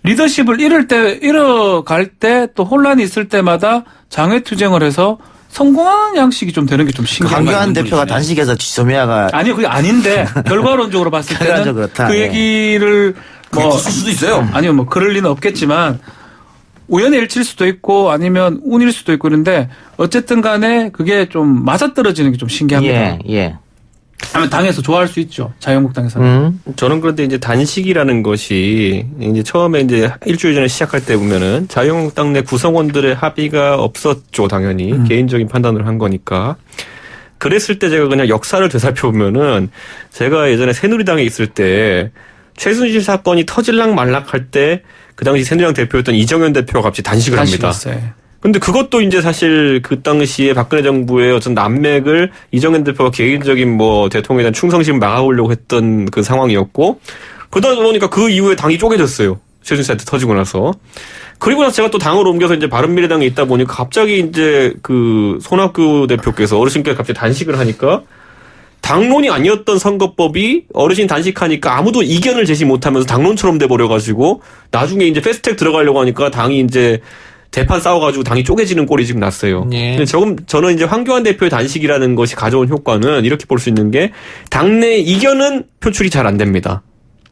리더십을 잃어갈 때 또 혼란이 있을 때마다 장외투쟁을 해서 성공한 양식이 좀 되는 게 좀 신기해요. 황교안 대표가 단식해서 지소미아가 아니요, 그게 아닌데 결과론적으로 봤을 때는 그렇다. 그 얘기를 뭐 있을 수도 있어요. 아니요, 뭐 그럴 리는 없겠지만 우연의 일치일 수도 있고 아니면 운일 수도 있고 그런데 어쨌든 간에 그게 좀 맞아떨어지는 게 좀 신기합니다. 예. 하면 당에서 좋아할 수 있죠. 자유한국당에서는. 저는 그런데 이제 단식이라는 것이 이제 처음에 이제 일주일 전에 시작할 때 보면은 자유한국당 내 구성원들의 합의가 없었죠. 당연히 개인적인 판단을 한 거니까. 그랬을 때 제가 그냥 역사를 되살펴보면은 제가 예전에 새누리당에 있을 때 최순실 사건이 터질락 말락할 때 그 당시 새누리당 대표였던 이정현 대표가 갑자기 단식을 합니다. 근데 그것도 이제 사실 그 당시에 박근혜 정부의 어떤 난맥을 이정현 대표가 개인적인 뭐 대통령에 대한 충성심을 막아오려고 했던 그 상황이었고 그러다 보니까 그 이후에 당이 쪼개졌어요. 최순실 사태 터지고 나서. 그리고 나서 제가 또 당으로 옮겨서 이제 바른미래당에 있다 보니까 갑자기 이제 그 손학규 대표께서 어르신께서 갑자기 단식을 하니까 당론이 아니었던 선거법이 어르신 단식하니까 아무도 이견을 제시 못하면서 당론처럼 돼버려가지고 나중에 이제 패스트트랙 들어가려고 하니까 당이 이제 대판 싸워가지고 당이 쪼개지는 꼴이 지금 났어요. 근데 저는 이제 황교안 대표의 단식이라는 것이 가져온 효과는 이렇게 볼 수 있는 게 당내 이견은 표출이 잘 안 됩니다.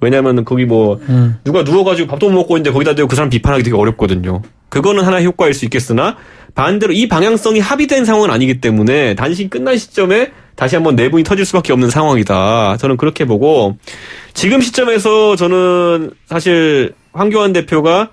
왜냐하면 거기 뭐 누가 누워가지고 밥도 못 먹고 있는데 거기다 대고 그 사람 비판하기 되게 어렵거든요. 그거는 하나의 효과일 수 있겠으나 반대로 이 방향성이 합의된 상황은 아니기 때문에 단식이 끝난 시점에 다시 한번 내분이 터질 수밖에 없는 상황이다. 저는 그렇게 보고 지금 시점에서 저는 사실 황교안 대표가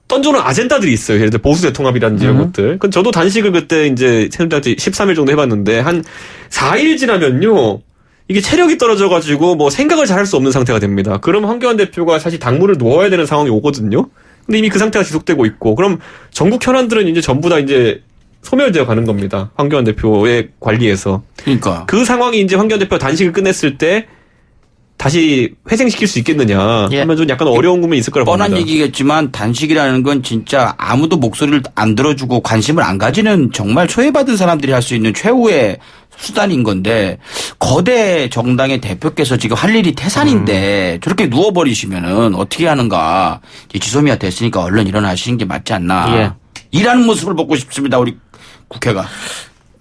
던져놓은 아젠다들이 있어요. 예를 들어 보수 대통합이라든지 이런 것들. 그럼 저도 단식을 그때 이제 새누리당 13일 정도 해봤는데 한 4일 지나면요. 이게 체력이 떨어져가지고 뭐 생각을 잘 할 수 없는 상태가 됩니다. 그럼 황교안 대표가 사실 당무를 놓아야 되는 상황이 오거든요. 근데 이미 그 상태가 지속되고 있고 그럼 전국 현안들은 이제 전부 다 이제 소멸되어 가는 겁니다. 황교안 대표의 관리에서. 그러니까. 그 상황이 이제 황교안 대표가 단식을 끝냈을 때 다시 회생시킬 수 있겠느냐 하면 좀 약간 어려운 부분이 있을 거라고 봅니다. 뻔한 얘기겠지만 단식이라는 건 진짜 아무도 목소리를 안 들어주고 관심을 안 가지는 정말 소외받은 사람들이 할 수 있는 최후의 수단인 건데 거대 정당의 대표께서 지금 할 일이 태산인데 저렇게 누워버리시면은 어떻게 하는가. 이제 지소미아 됐으니까 얼른 일어나시는 게 맞지 않나. 일하는 모습을 보고 싶습니다. 우리 국회가.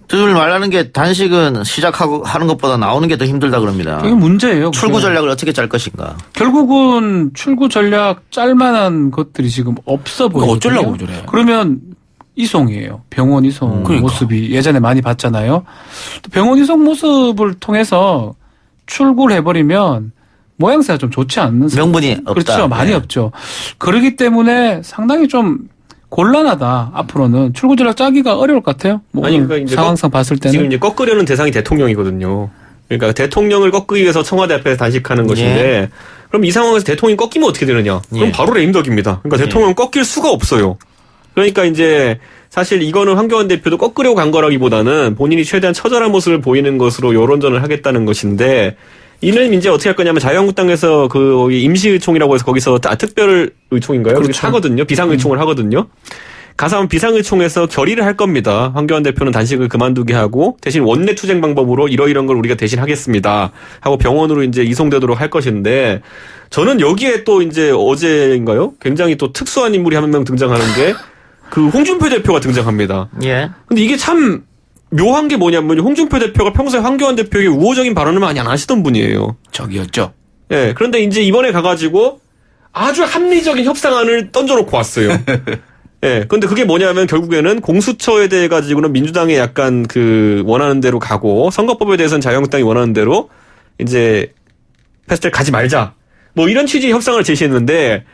늘 말하는 게 단식은 시작하고 하는 것보다 나오는 게 더 힘들다 그럽니다. 그게 문제예요. 출구 전략을 어떻게 짤 것인가. 결국은 출구 전략 짤 만한 것들이 지금 없어 보여요. 어쩌려고 저래. 그러면 이송이에요. 병원 이송 모습이 예전에 많이 봤잖아요. 병원 이송 모습을 통해서 출구를 해버리면 모양새가 좀 좋지 않는 명분이 없다. 그렇죠. 많이 없죠. 그렇기 때문에 상당히 좀 곤란하다. 앞으로는 출구 전략 짜기가 어려울 것 같아요. 뭐 아니, 그러니까 이제 상황상 봤을 때는 지금 이제 꺾으려는 대상이 대통령이거든요. 그러니까 대통령을 꺾기 위해서 청와대 앞에서 단식하는 것인데 그럼 이 상황에서 대통령이 꺾이면 어떻게 되느냐? 그럼 바로 레임덕입니다. 그러니까 대통령은 꺾일 수가 없어요. 그러니까 이제 사실 이거는 황교안 대표도 꺾으려고 간 거라기보다는 본인이 최대한 처절한 모습을 보이는 것으로 여론전을 하겠다는 것인데 이는 이제 어떻게 할 거냐면 자유한국당에서 그 임시의총이라고 해서 거기서 특별의총인가요? 그렇죠. 거기서 하거든요. 비상의총을 하거든요. 가서 한번 비상의총에서 결의를 할 겁니다. 황교안 대표는 단식을 그만두게 하고 대신 원내 투쟁 방법으로 이런 걸 우리가 대신 하겠습니다. 하고 병원으로 이제 이송되도록 할 것인데 저는 여기에 또 이제 어제인가요? 굉장히 또 특수한 인물이 한 명 등장하는 게 그 홍준표 대표가 등장합니다. 예. 근데 이게 참 묘한 게 뭐냐면 홍준표 대표가 평소에 황교안 대표에게 우호적인 발언을 많이 안 하시던 분이에요. 적이었죠. 예. 그런데 이제 이번에 가가지고 아주 합리적인 협상안을 던져놓고 왔어요. 예. 근데 그게 뭐냐면 결국에는 공수처에 대해 가지고는 민주당이 약간 그 원하는 대로 가고 선거법에 대해서는 자유한국당이 원하는 대로 이제 패스트트랙 가지 말자. 뭐 이런 취지의 협상을 제시했는데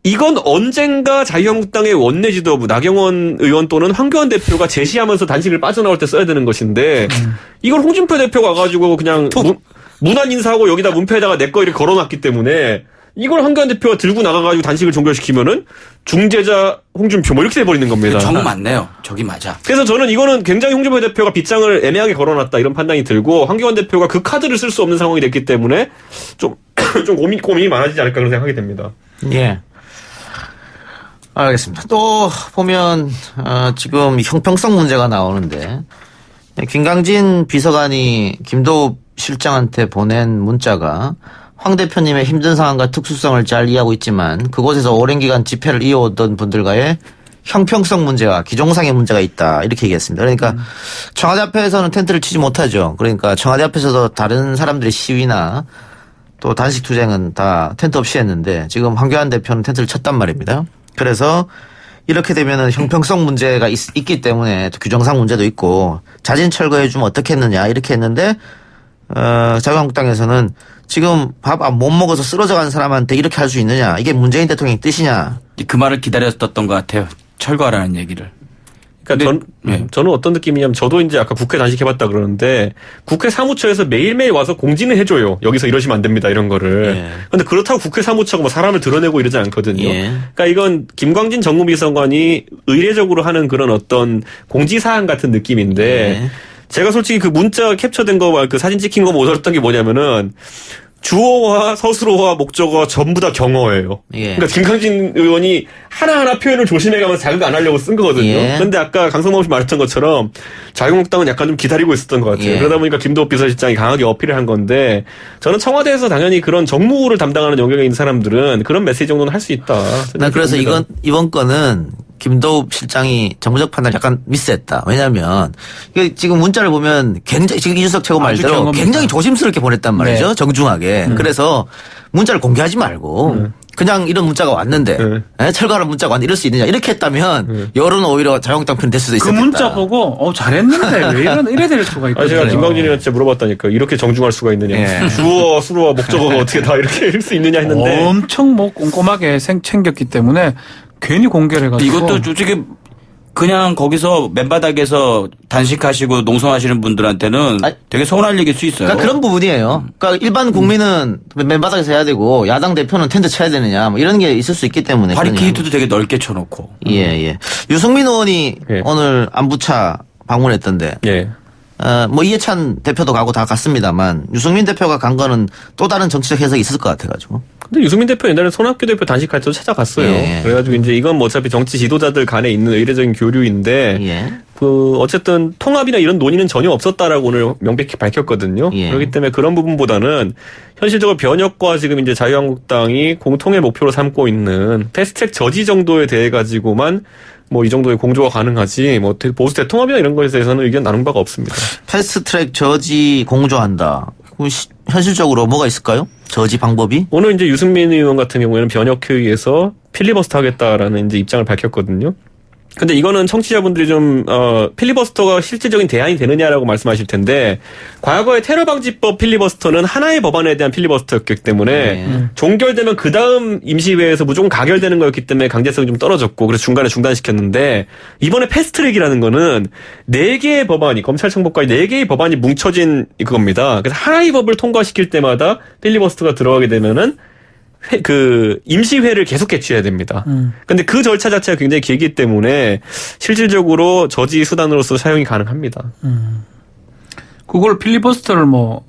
이건 언젠가 자유한국당의 원내 지도부 나경원 의원 또는 황교안 대표가 제시하면서 단식을 빠져나올 때 써야 되는 것인데 이걸 홍준표 대표가 와가지고 그냥 문안 인사하고 여기다 문패에다가 내 거 이렇게 걸어놨기 때문에 이걸 황교안 대표가 들고 나가가지고 단식을 종결시키면은 중재자 홍준표 뭐 이렇게 돼버리는 겁니다. 정 맞네요. 저기 맞아. 그래서 저는 이거는 굉장히 홍준표 대표가 빗장을 애매하게 걸어놨다 이런 판단이 들고 황교안 대표가 그 카드를 쓸 수 없는 상황이 됐기 때문에 좀 고민이 많아지지 않을까 그런 생각이 됩니다. 예. 알겠습니다. 또 보면 지금 형평성 문제가 나오는데 김강진 비서관이 김도읍 실장한테 보낸 문자가 황 대표님의 힘든 상황과 특수성을 잘 이해하고 있지만 그곳에서 오랜 기간 집회를 이어오던 분들과의 형평성 문제와 기종상의 문제가 있다 이렇게 얘기했습니다. 그러니까 청와대 앞에서는 텐트를 치지 못하죠. 그러니까 청와대 앞에서도 다른 사람들의 시위나 또 단식 투쟁은 다 텐트 없이 했는데 지금 황교안 대표는 텐트를 쳤단 말입니다. 그래서 이렇게 되면은 형평성 문제가 있기 때문에 또 규정상 문제도 있고 자진 철거해 주면 어떻게 했느냐 이렇게 했는데 자유한국당에서는 지금 밥 못 먹어서 쓰러져 간 사람한테 이렇게 할 수 있느냐 이게 문재인 대통령의 뜻이냐 그 말을 기다렸었던 것 같아요. 철거하라는 얘기를. 그러니까 저는 어떤 느낌이냐면 저도 이제 아까 국회 단식해봤다 그러는데 국회 사무처에서 매일매일 와서 공지는 해줘요. 여기서 이러시면 안 됩니다 이런 거를. 그런데 그렇다고 국회 사무처가 뭐 사람을 드러내고 이러지 않거든요. 그러니까 이건 김광진 정무비서관이 의례적으로 하는 그런 어떤 공지사항 같은 느낌인데 제가 솔직히 그 문자 캡처된 거 그 사진 찍힌 거 못 얻었던 게 뭐냐면은 주어와 서술어와 목적어가 전부 다 경어예요. 그러니까 김강진 의원이 하나하나 표현을 조심해가면서 자극 안 하려고 쓴 거거든요. 그런데 아까 강성범 씨 말했던 것처럼 자유한국당은 약간 좀 기다리고 있었던 것 같아요. 그러다 보니까 김도읍 비서실장이 강하게 어필을 한 건데 저는 청와대에서 당연히 그런 정무를 담당하는 영역에 있는 사람들은 그런 메시지 정도는 할 수 있다. 난 그래서 이번 건은 김도읍 실장이 정무적 판단 약간 미스했다. 왜냐하면 지금 문자를 보면 굉장히 지금 이준석 최고 말대로 굉장히 조심스럽게 보냈단 말이죠. 정중하게. 그래서 문자를 공개하지 말고 그냥 이런 문자가 왔는데 철거하는 문자가 왔는데 이럴 수 있느냐 이렇게 했다면 여론은 오히려 자유한국당 편 될 수도 있었겠다. 그 문자 보고 잘했는데 왜 이래 될 수가 있거든요. 제가 김광진이한테 물어봤다니까 이렇게 정중할 수가 있느냐. 주어, 수로와 목적어가 어떻게 다 이렇게 할 수 있느냐 했는데 엄청 꼼꼼하게 챙겼기 때문에 괜히 공개를 해가지고 이것도 솔직히 그냥 거기서 맨바닥에서 단식하시고 농성하시는 분들한테는 되게 서운할 얘기일 수 있어요. 그러니까 그런 부분이에요. 그러니까 일반 국민은 맨바닥에서 해야 되고 야당 대표는 텐트 쳐야 되느냐 뭐 이런 게 있을 수 있기 때문에. 바리케이트도 되게 넓게 쳐놓고. 예. 유승민 의원이 오늘 안부차 방문했던데. 뭐 이해찬 대표도 가고 다 갔습니다만 유승민 대표가 간 거는 또 다른 정치적 해석이 있을 것 같아가지고. 근데 유승민 대표 옛날에 손학규 대표 단식할 때도 찾아갔어요. 그래가지고 이제 이건 뭐 어차피 정치 지도자들 간에 있는 의례적인 교류인데 그 어쨌든 통합이나 이런 논의는 전혀 없었다라고 오늘 명백히 밝혔거든요. 그렇기 때문에 그런 부분보다는 현실적으로 변혁과 지금 이제 자유한국당이 공통의 목표로 삼고 있는 패스트트랙 저지 정도에 대해 가지고만 뭐 이 정도의 공조가 가능하지 뭐 보수 대통합이나 이런 거에 대해서는 의견 나눈 바가 없습니다. 패스트트랙 저지 공조한다. 현실적으로 뭐가 있을까요? 저지 방법이? 오늘 이제 유승민 의원 같은 경우에는 변혁회의에서 필리버스터 하겠다라는 이제 입장을 밝혔거든요. 근데 이거는 청취자분들이 좀 필리버스터가 실질적인 대안이 되느냐라고 말씀하실 텐데 과거의 테러방지법 필리버스터는 하나의 법안에 대한 필리버스터였기 때문에 종결되면 그 다음 임시회에서 무조건 가결되는 거였기 때문에 강제성이 좀 떨어졌고 그래서 중간에 중단시켰는데 이번에 패스트트랙이라는 거는 4개의 법안이 검찰청법까지 4개의 법안이 뭉쳐진 그겁니다. 그래서 하나의 법을 통과시킬 때마다 필리버스터가 들어가게 되면은 그 임시회를 계속 개최해야 됩니다. 근데 그 절차 자체가 굉장히 길기 때문에 실질적으로 저지 수단으로서 사용이 가능합니다. 그걸 필리버스터를 뭐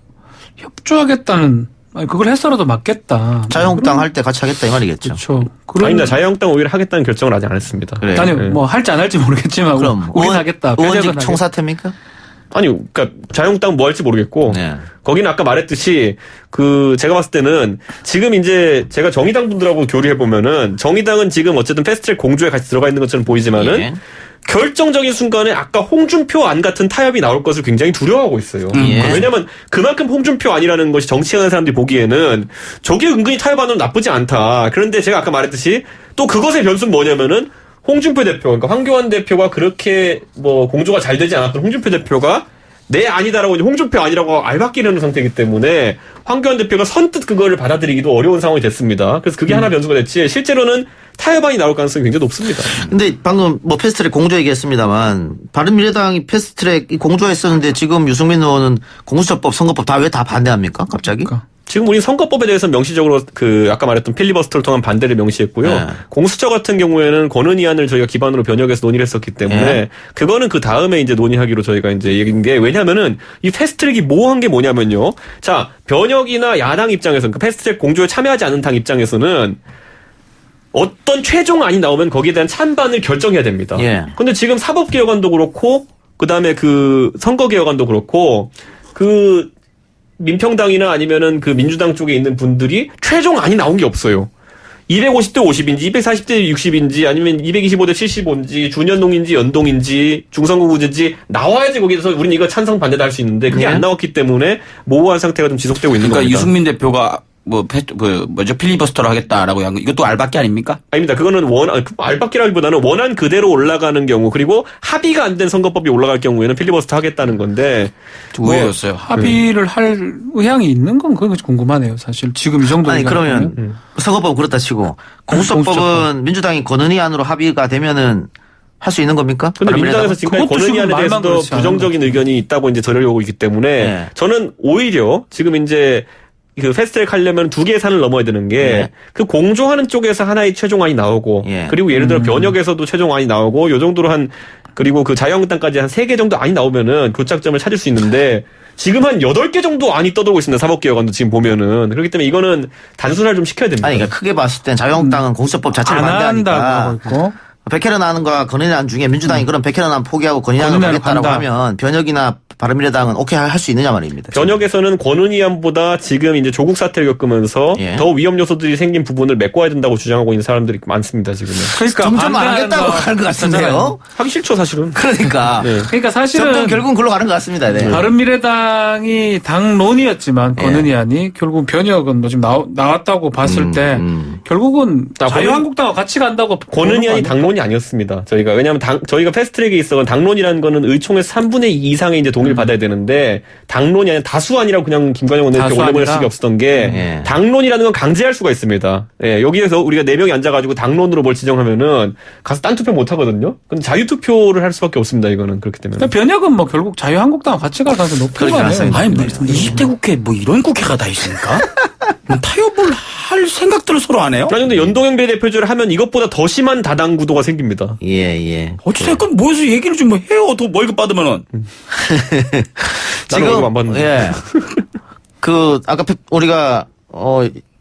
협조하겠다는 아니, 그걸 했어라도 맞겠다. 자유한국당 할 때 같이 하겠다 이 말이겠죠. 그렇죠. 아닙니다. 자유한국당 오히려 하겠다는 결정을 아직 안 했습니다. 그래. 아니, 뭐 할지 안 할지 모르겠지만 그럼 우리는 하겠다. 의원직 총사퇴입니까? 아니, 그러니까 자유한국당 뭐 할지 모르겠고 네. 거기는 아까 말했듯이 제가 봤을 때는 지금 이제 제가 정의당 분들하고 교류해 보면은 정의당은 지금 어쨌든 패스트트랙 공조에 같이 들어가 있는 것처럼 보이지만은 예. 결정적인 순간에 아까 홍준표 안 같은 타협이 나올 것을 굉장히 두려워하고 있어요. 예. 왜냐하면 그만큼 홍준표 안이라는 것이 정치하는 사람들이 보기에는 저게 은근히 타협하면 나쁘지 않다. 그런데 제가 아까 말했듯이 또 그것의 변수는 뭐냐면은 홍준표 대표, 그러니까 황교안 대표가 그렇게 뭐 공조가 잘 되지 않았던 홍준표 대표가 내 아니다라고 이제 홍준표 아니라고 알박기려는 상태이기 때문에 황교안 대표가 선뜻 그거를 받아들이기도 어려운 상황이 됐습니다. 그래서 그게 하나 변수가 됐지 실제로는 타협안이 나올 가능성이 굉장히 높습니다. 근데 방금 뭐 패스트트랙 공조 얘기했습니다만 바른미래당이 패스트트랙 공조했었는데 지금 유승민 의원은 공수처법, 선거법 다 왜 다 반대합니까? 갑자기? 지금 우리 선거법에 대해서 명시적으로 아까 말했던 필리버스터를 통한 반대를 명시했고요. 네. 공수처 같은 경우에는 권은희안을 저희가 기반으로 변혁해서 논의를 했었기 때문에 네. 그거는 그 다음에 이제 논의하기로 저희가 이제 얘기한 게 왜냐면은 이 패스트트랙이 모호한 게 뭐냐면요. 자, 변혁이나 야당 입장에서는 그 패스트트랙 공조에 참여하지 않은 당 입장에서는 어떤 최종안이 나오면 거기에 대한 찬반을 결정해야 됩니다. 예. 근데 지금 사법개혁안도 그렇고 그다음에 선거개혁안도 그렇고 민평당이나 아니면은 민주당 쪽에 있는 분들이 최종안이 나온 게 없어요. 250대 50인지 240대 60인지 아니면 225대 75인지 준연동인지 연동인지 중선거구제인지 나와야지 거기에서 우리는 이거 찬성 반대다 할 수 있는데 그게 안 나왔기 때문에 모호한 상태가 좀 지속되고 있는 그러니까 겁니다. 유승민 대표가 필리버스터를 하겠다라고 한 거 이것도 알박기 아닙니까? 아닙니다. 그거는 알박기라기보다는 원안 그대로 올라가는 경우 그리고 합의가 안 된 선거법이 올라갈 경우에는 필리버스터 하겠다는 건데 의외였어요. 합의를 할 의향이 있는 건 그건 궁금하네요. 사실 지금 이 정도 아니 그러면 선거법은 그렇다 치고 공수처법은 민주당이 권은희 안으로 합의가 되면은 할 수 있는 겁니까? 근데 민주당에서 지금까지 권은희 안에 대해서도 부정적인 의견이 있다고 이제 전해오고 있기 때문에 네. 저는 오히려 지금 이제 패스트트랙 하려면 두 개의 산을 넘어야 되는 게 그 공조하는 쪽에서 하나의 최종안이 나오고 그리고 예를 들어 변혁에서도 최종안이 나오고 요 정도로 그리고 자유한국당까지 한 3개 정도 안이 나오면은 교착점을 찾을 수 있는데 지금 한 8개 정도 안이 떠돌고 있습니다. 사법개혁안도 지금 보면은. 그렇기 때문에 이거는 단순화를 좀 시켜야 됩니다. 아니 그러니까 크게 봤을 땐 자유한국당은 공수처법 자체를 반대하니까 백혜련 안과 권은희 안 중에 민주당이 그런 백혜련 안 포기하고 권은희 안을 가겠다라고 하면 변혁이나 바른미래당은 오케이 할 수 있느냐 말입니다. 변혁에서는 권은희 안보다 지금 이제 조국 사태를 겪으면서 더 위험 요소들이 생긴 부분을 메꿔야 된다고 주장하고 있는 사람들이 많습니다. 지금. 그러니까 점점 안 하겠다고 가는 것 같은데요. 하기 싫죠 사실은. 그러니까. 네. 그러니까 사실은 결국은 글로 가는 것 같습니다. 네. 바른미래당이 당론이었지만 권은희 안이 결국 변혁은 뭐 지금 나왔다고 봤을 때 결국은 자유한국당과 같이 간다고. 권은희 안이 당론이 아니었습니다. 저희가 왜냐하면 저희가 패스트트랙에 있어서 당론이라는 거는 의총에서 3분의 2 이상의 이제 동의를 받아야 되는데 당론이 아니라 다수안이라고 그냥 김관영 원내대표 올려보낼 수가 없었던 게 당론이라는 건 강제할 수가 있습니다. 예, 여기에서 우리가 4명이 앉아가지고 당론으로 뭘 지정하면은 가서 딴 투표 못 하거든요. 근데 자유투표를 할 수밖에 없습니다. 이거는 그렇기 때문에. 변혁은 뭐 결국 자유한국당과 같이 갈 가능성이 높은 거 아니에요? 아니 뭐 20대 국회 뭐 이런 국회가 다 있습니까? 뭐 타협을 할 생각들을 서로 안 해요? 아니 근데 연동형 비례대표제를 하면 이것보다 더 심한 다당 구도가 생깁니다. 예. 어찌됐건 모여서 얘기를 좀 해요. 더 월급 받으면은. 지금 안 받는데. 예. 아까 우리가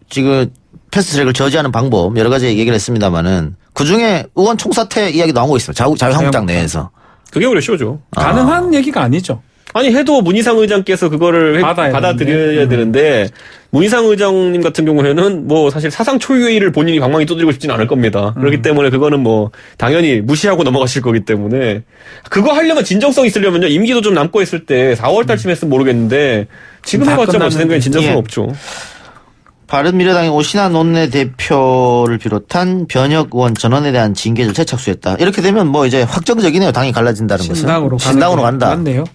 지금 패스트트랙을 저지하는 방법 여러 가지 얘기를 했습니다만은 그 중에 의원 총사퇴 이야기 나오고 있습니다. 자유한국당 내에서. 그게 오히려 쇼죠. 가능한 얘기가 아니죠. 아니 해도 문희상 의장께서 그거를 받아들여야 되는데 문희상 의장님 같은 경우에는 뭐 사실 사상 초유의를 본인이 방망이 두드리고 싶지는 않을 겁니다. 그렇기 때문에 그거는 뭐 당연히 무시하고 넘어가실 거기 때문에 그거 하려면 진정성 있으려면요 임기도 좀 남고 있을 때 4월 달쯤 했으면 모르겠는데 지금 해봤자 뭐 제 생각엔 진정성 없죠. 바른미래당의 오신환 원내대표를 비롯한 변혁 의원 전원에 대한 징계 절차에 착수했다. 이렇게 되면 뭐 이제 확정적이네요. 당이 갈라진다는 것은. 신당으로 간다. 맞네요.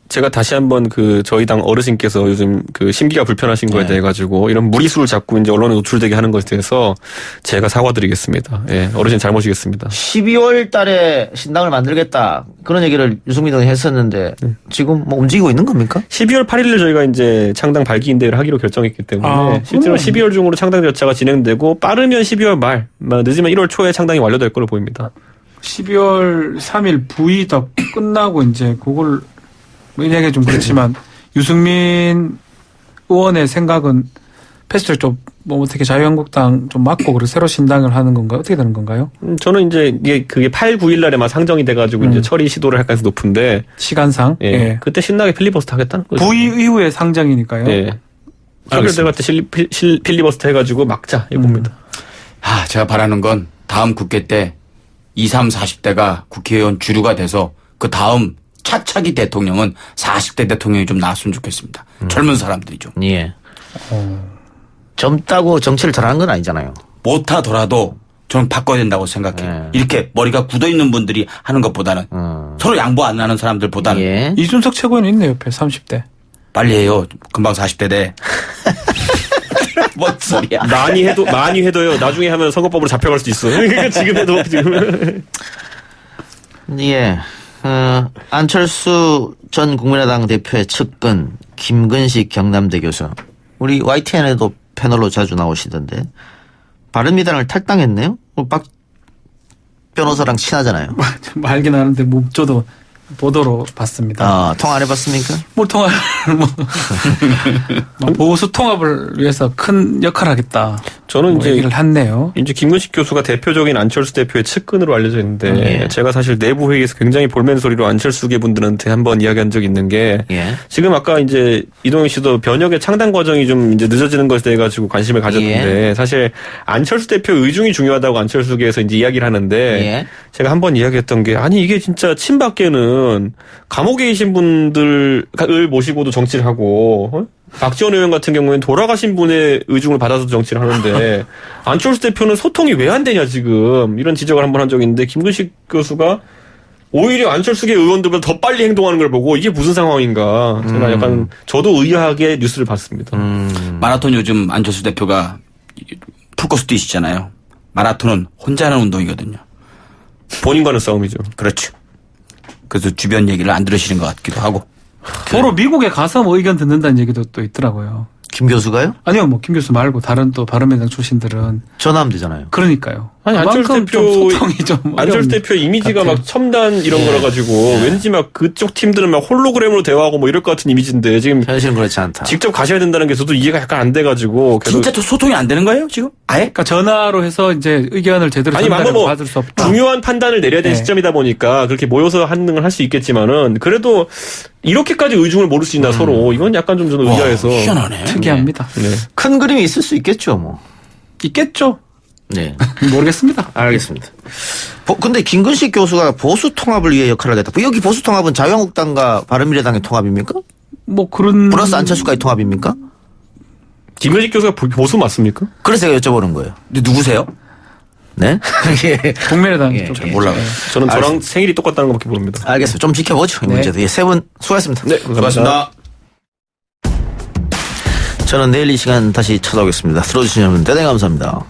제가 다시 한번 저희 당 어르신께서 요즘 심기가 불편하신 거에 대해 가지고 이런 무리수를 자꾸 이제 언론에 노출되게 하는 것에 대해서 제가 사과드리겠습니다. 예, 어르신 잘못이겠습니다. 12월 달에 신당을 만들겠다. 그런 얘기를 유승민 의원이 했었는데 지금 뭐 움직이고 있는 겁니까? 12월 8일을 저희가 이제 창당 발기 인대를 하기로 결정했기 때문에 실제로 12월 중으로 창당 절차가 진행되고 빠르면 12월 말, 늦으면 1월 초에 창당이 완료될 걸로 보입니다. 12월 3일 부의 다 끝나고 이제 그걸 얘기하기 좀 그렇지만 유승민 의원의 생각은 패스트를 좀 뭐 어떻게 자유한국당 좀 막고 그리고 새로 신당을 하는 건가요? 어떻게 되는 건가요? 저는 이제 이게 그게 8, 9일 날에만 상정이 돼가지고 이제 처리 시도를 할 가능성이 높은데 시간상 예. 그때 신나게 필리버스터 하겠다는 거죠. 부의 이후에 상정이니까요. 예. 그럴 때 필리버스터 해가지고 막자 이겁니다. 제가 바라는 건 다음 국회 때 20, 30, 40대가 국회의원 주류가 돼서 그 다음 차차기 대통령은 40대 대통령이 좀 나왔으면 좋겠습니다. 젊은 사람들이죠. 예. 젊다고 정치를 잘하는 건 아니잖아요. 못하더라도 저는 바꿔야 된다고 생각해요. 이렇게 머리가 굳어있는 분들이 하는 것보다는 서로 양보 안 하는 사람들보다는. 이준석 최고위원 있네 옆에 30대. 빨리 해요. 금방 40대 돼. 뭔 소리야. 많이 해도요. 나중에 하면 선거법으로 잡혀갈 수도 있어. 지금 해도 지금. 예. 안철수 전 국민의당 대표의 측근 김근식 경남대 교수. 우리 YTN에도 패널로 자주 나오시던데 바른미당을 탈당했네요. 박 변호사랑 친하잖아요. 알긴 하는데 저도 보도로 봤습니다. 통화 안 해봤습니까? 뭘 통화를 보수 통합을 위해서 큰 역할을 하겠다. 저는 이제 얘기를 했네요. 이제 김근식 교수가 대표적인 안철수 대표의 측근으로 알려져 있는데 제가 사실 내부 회의에서 굉장히 볼멘 소리로 안철수계 분들한테 한번 이야기한 적이 있는 게 지금 아까 이제 이동영 씨도 변혁의 창당 과정이 좀 이제 늦어지는 것에 대해 가지고 관심을 가졌는데 사실 안철수 대표 의중이 중요하다고 안철수계에서 이제 이야기를 하는데 제가 한번 이야기했던 게 아니 이게 진짜 친박계는 감옥에 계신 분들을 모시고도 정치를 하고 박지원 의원 같은 경우에는 돌아가신 분의 의중을 받아서 정치를 하는데 안철수 대표는 소통이 왜 안 되냐 지금 이런 지적을 한번 한 적이 있는데 김근식 교수가 오히려 안철수계 의원들보다 더 빨리 행동하는 걸 보고 이게 무슨 상황인가 제가 약간 저도 의아하게 뉴스를 봤습니다. 마라톤 요즘 안철수 대표가 풀코스 뛰시잖아요. 마라톤은 혼자 하는 운동이거든요. 본인과는 싸움이죠. 그렇죠. 그래서 주변 얘기를 안 들으시는 것 같기도 하고. 도로 미국에 가서 뭐 의견 듣는다는 얘기도 또 있더라고요. 김 교수가요? 아니요, 뭐 김 교수 말고 다른 또 바른미래당 출신들은 전화하면 되잖아요. 그러니까요. 아니 안철수 대표 이미지가 같아요. 막 첨단 이런 거라 가지고 왠지 막 그쪽 팀들은 막 홀로그램으로 대화하고 뭐 이럴 것 같은 이미지인데 지금 현실은 그렇지 않다. 직접 가셔야 된다는 게 저도 이해가 약간 안 돼가지고 진짜 또 소통이 안 되는 거예요 지금? 아예? 그러니까 전화로 해서 이제 의견을 제대로 받을 수 없다. 중요한 판단을 내려야 되는 시점이다 보니까 그렇게 모여서 하는 걸 할 수 있겠지만은 그래도 이렇게까지 의중을 모를 수 있나 서로 이건 약간 좀 저는 의아해서 희한하네. 특이합니다. 큰 그림이 있을 수 있겠죠 뭐. 있겠죠. 네. 모르겠습니다. 알겠습니다. 근데 김근식 교수가 보수 통합을 위해 역할을 하겠다. 여기 보수 통합은 자유한국당과 바른미래당의 통합입니까? 뭐 그런 플러스 안철수까지 통합입니까? 김근식 교수가 보수 맞습니까? 그래서 제가 여쭤보는 거예요. 근데 누구세요? 네? 국민의당 잘 몰라요. 저는 저랑 생일이 똑같다는 것밖에 모릅니다. 알겠습니다. 좀 지켜보죠. 이 문제도. 세 분 수고하셨습니다. 네, 감사합니다. 저는 내일 이 시간 다시 찾아오겠습니다. 들어주신 여러분 대단히 감사합니다.